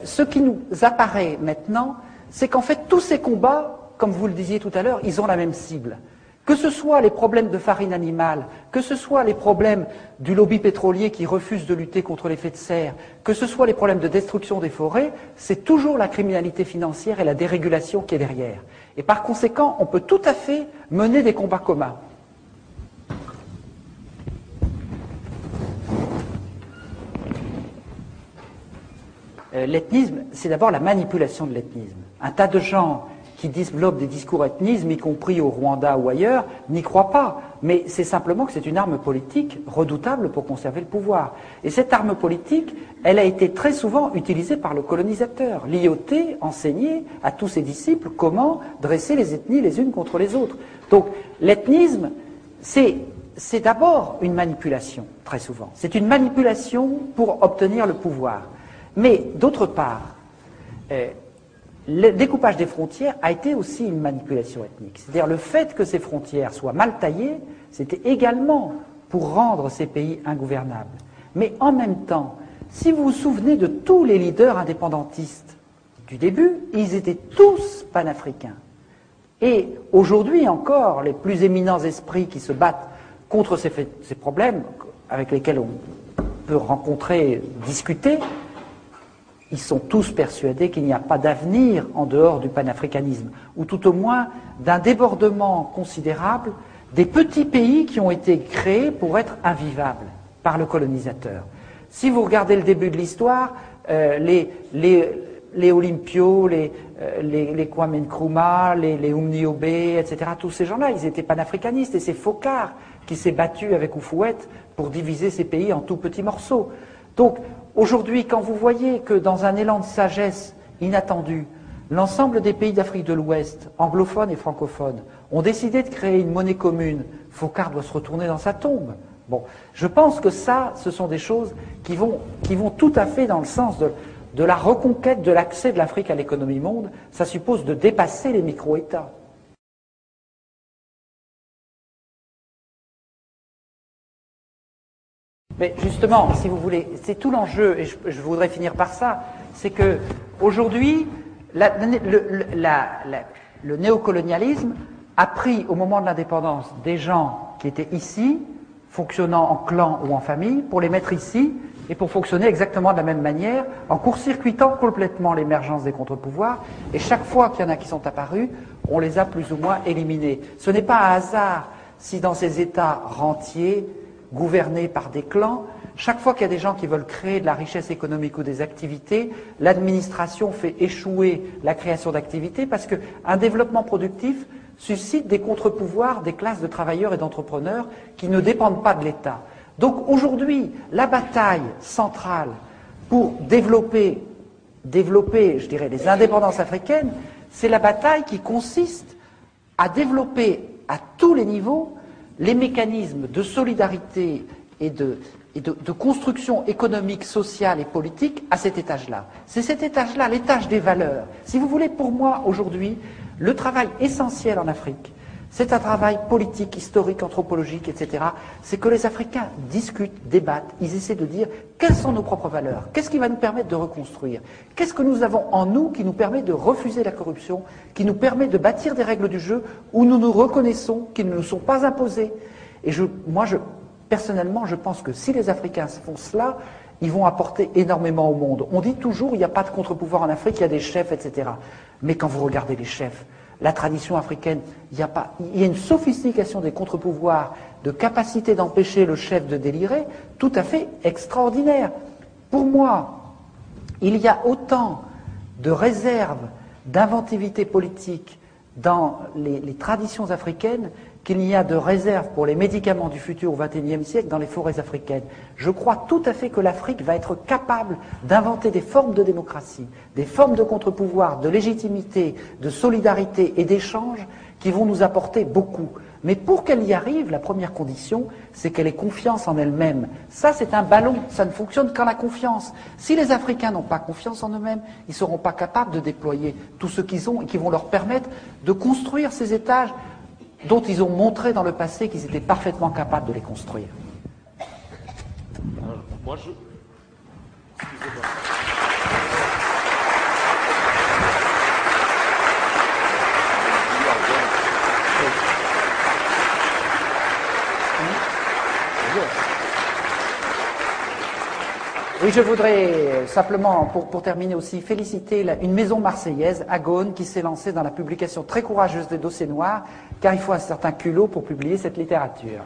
[SPEAKER 1] ce qui nous apparaît maintenant, c'est qu'en fait tous ces combats, comme vous le disiez tout à l'heure, ils ont la même cible. Que ce soit les problèmes de farine animale, que ce soit les problèmes du lobby pétrolier qui refuse de lutter contre l'effet de serre, que ce soit les problèmes de destruction des forêts, c'est toujours la criminalité financière et la dérégulation qui est derrière. Et par conséquent, on peut tout à fait mener des combats communs. L'ethnisme, c'est d'abord la manipulation de l'ethnisme. Un tas de gens qui développent des discours ethnismes, y compris au Rwanda ou ailleurs, n'y croient pas. Mais c'est simplement que c'est une arme politique redoutable pour conserver le pouvoir. Et cette arme politique, elle a été très souvent utilisée par le colonisateur. L'IOT enseignait à tous ses disciples comment dresser les ethnies les unes contre les autres. Donc l'ethnisme, c'est d'abord une manipulation, très souvent. C'est une manipulation pour obtenir le pouvoir. Mais d'autre part, le découpage des frontières a été aussi une manipulation ethnique. C'est-à-dire le fait que ces frontières soient mal taillées, c'était également pour rendre ces pays ingouvernables. Mais en même temps, si vous vous souvenez de tous les leaders indépendantistes du début, ils étaient tous panafricains. Et aujourd'hui encore, les plus éminents esprits qui se battent contre ces problèmes, avec lesquels on peut discuter, ils sont tous persuadés qu'il n'y a pas d'avenir en dehors du panafricanisme, ou tout au moins d'un débordement considérable des petits pays qui ont été créés pour être invivables par le colonisateur. Si vous regardez le début de l'histoire, les Olympio, les Kwame Nkrumah, les Umniobé, etc., tous ces gens-là, ils étaient panafricanistes, et c'est Focard qui s'est battu avec Houphouët pour diviser ces pays en tout petits morceaux. Donc, aujourd'hui, quand vous voyez que dans un élan de sagesse inattendu, l'ensemble des pays d'Afrique de l'Ouest, anglophones et francophones, ont décidé de créer une monnaie commune, Focard doit se retourner dans sa tombe. Bon, je pense que ça, ce sont des choses qui vont tout à fait dans le sens de la reconquête de l'accès de l'Afrique à l'économie monde. Ça suppose de dépasser les micro-États. Mais justement, si vous voulez, c'est tout l'enjeu, et je voudrais finir par ça, c'est que aujourd'hui, le néocolonialisme a pris au moment de l'indépendance des gens qui étaient ici, fonctionnant en clan ou en famille, pour les mettre ici et pour fonctionner exactement de la même manière, en court-circuitant complètement l'émergence des contre-pouvoirs. Et chaque fois qu'il y en a qui sont apparus, on les a plus ou moins éliminés. Ce n'est pas un hasard si dans ces États rentiers, gouvernés par des clans, chaque fois qu'il y a des gens qui veulent créer de la richesse économique ou des activités, l'administration fait échouer la création d'activités parce qu'un développement productif suscite des contre-pouvoirs des classes de travailleurs et d'entrepreneurs qui ne dépendent pas de l'État. Donc aujourd'hui, la bataille centrale pour développer, je dirais, les indépendances africaines, c'est la bataille qui consiste à développer à tous les niveaux les mécanismes de solidarité et de construction économique, sociale et politique à cet étage-là. C'est cet étage-là, l'étage des valeurs. Si vous voulez, pour moi, aujourd'hui, le travail essentiel en Afrique, c'est un travail politique, historique, anthropologique, etc. C'est que les Africains discutent, débattent, ils essaient de dire quelles sont nos propres valeurs, qu'est-ce qui va nous permettre de reconstruire, qu'est-ce que nous avons en nous qui nous permet de refuser la corruption, qui nous permet de bâtir des règles du jeu où nous nous reconnaissons, qui ne nous sont pas imposées. Et personnellement, je pense que si les Africains font cela, ils vont apporter énormément au monde. On dit toujours il n'y a pas de contre-pouvoir en Afrique, il y a des chefs, etc. Mais quand vous regardez les chefs, la tradition africaine, il y a une sophistication des contre-pouvoirs, de capacité d'empêcher le chef de délirer, tout à fait extraordinaire. Pour moi, il y a autant de réserves, d'inventivité politique dans les traditions africaines qu'il n'y a de réserve pour les médicaments du futur au XXIe siècle dans les forêts africaines. Je crois tout à fait que l'Afrique va être capable d'inventer des formes de démocratie, des formes de contre-pouvoir, de légitimité, de solidarité et d'échange qui vont nous apporter beaucoup. Mais pour qu'elle y arrive, la première condition, c'est qu'elle ait confiance en elle-même. Ça, c'est un ballon, ça ne fonctionne qu'en la confiance. Si les Africains n'ont pas confiance en eux-mêmes, ils ne seront pas capables de déployer tout ce qu'ils ont et qui vont leur permettre de construire ces étages dont ils ont montré dans le passé qu'ils étaient parfaitement capables de les construire.
[SPEAKER 3] Alors, moi, excusez-moi.
[SPEAKER 1] Oui, je voudrais simplement, pour terminer aussi, féliciter une maison marseillaise, Agone, qui s'est lancée dans la publication très courageuse des dossiers noirs, car il faut un certain culot pour publier cette littérature.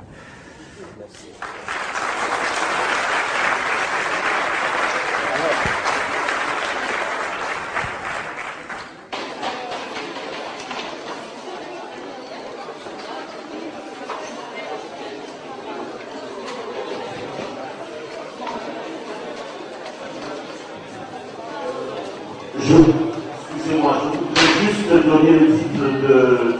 [SPEAKER 4] Excusez-moi, je voudrais juste donner le titre de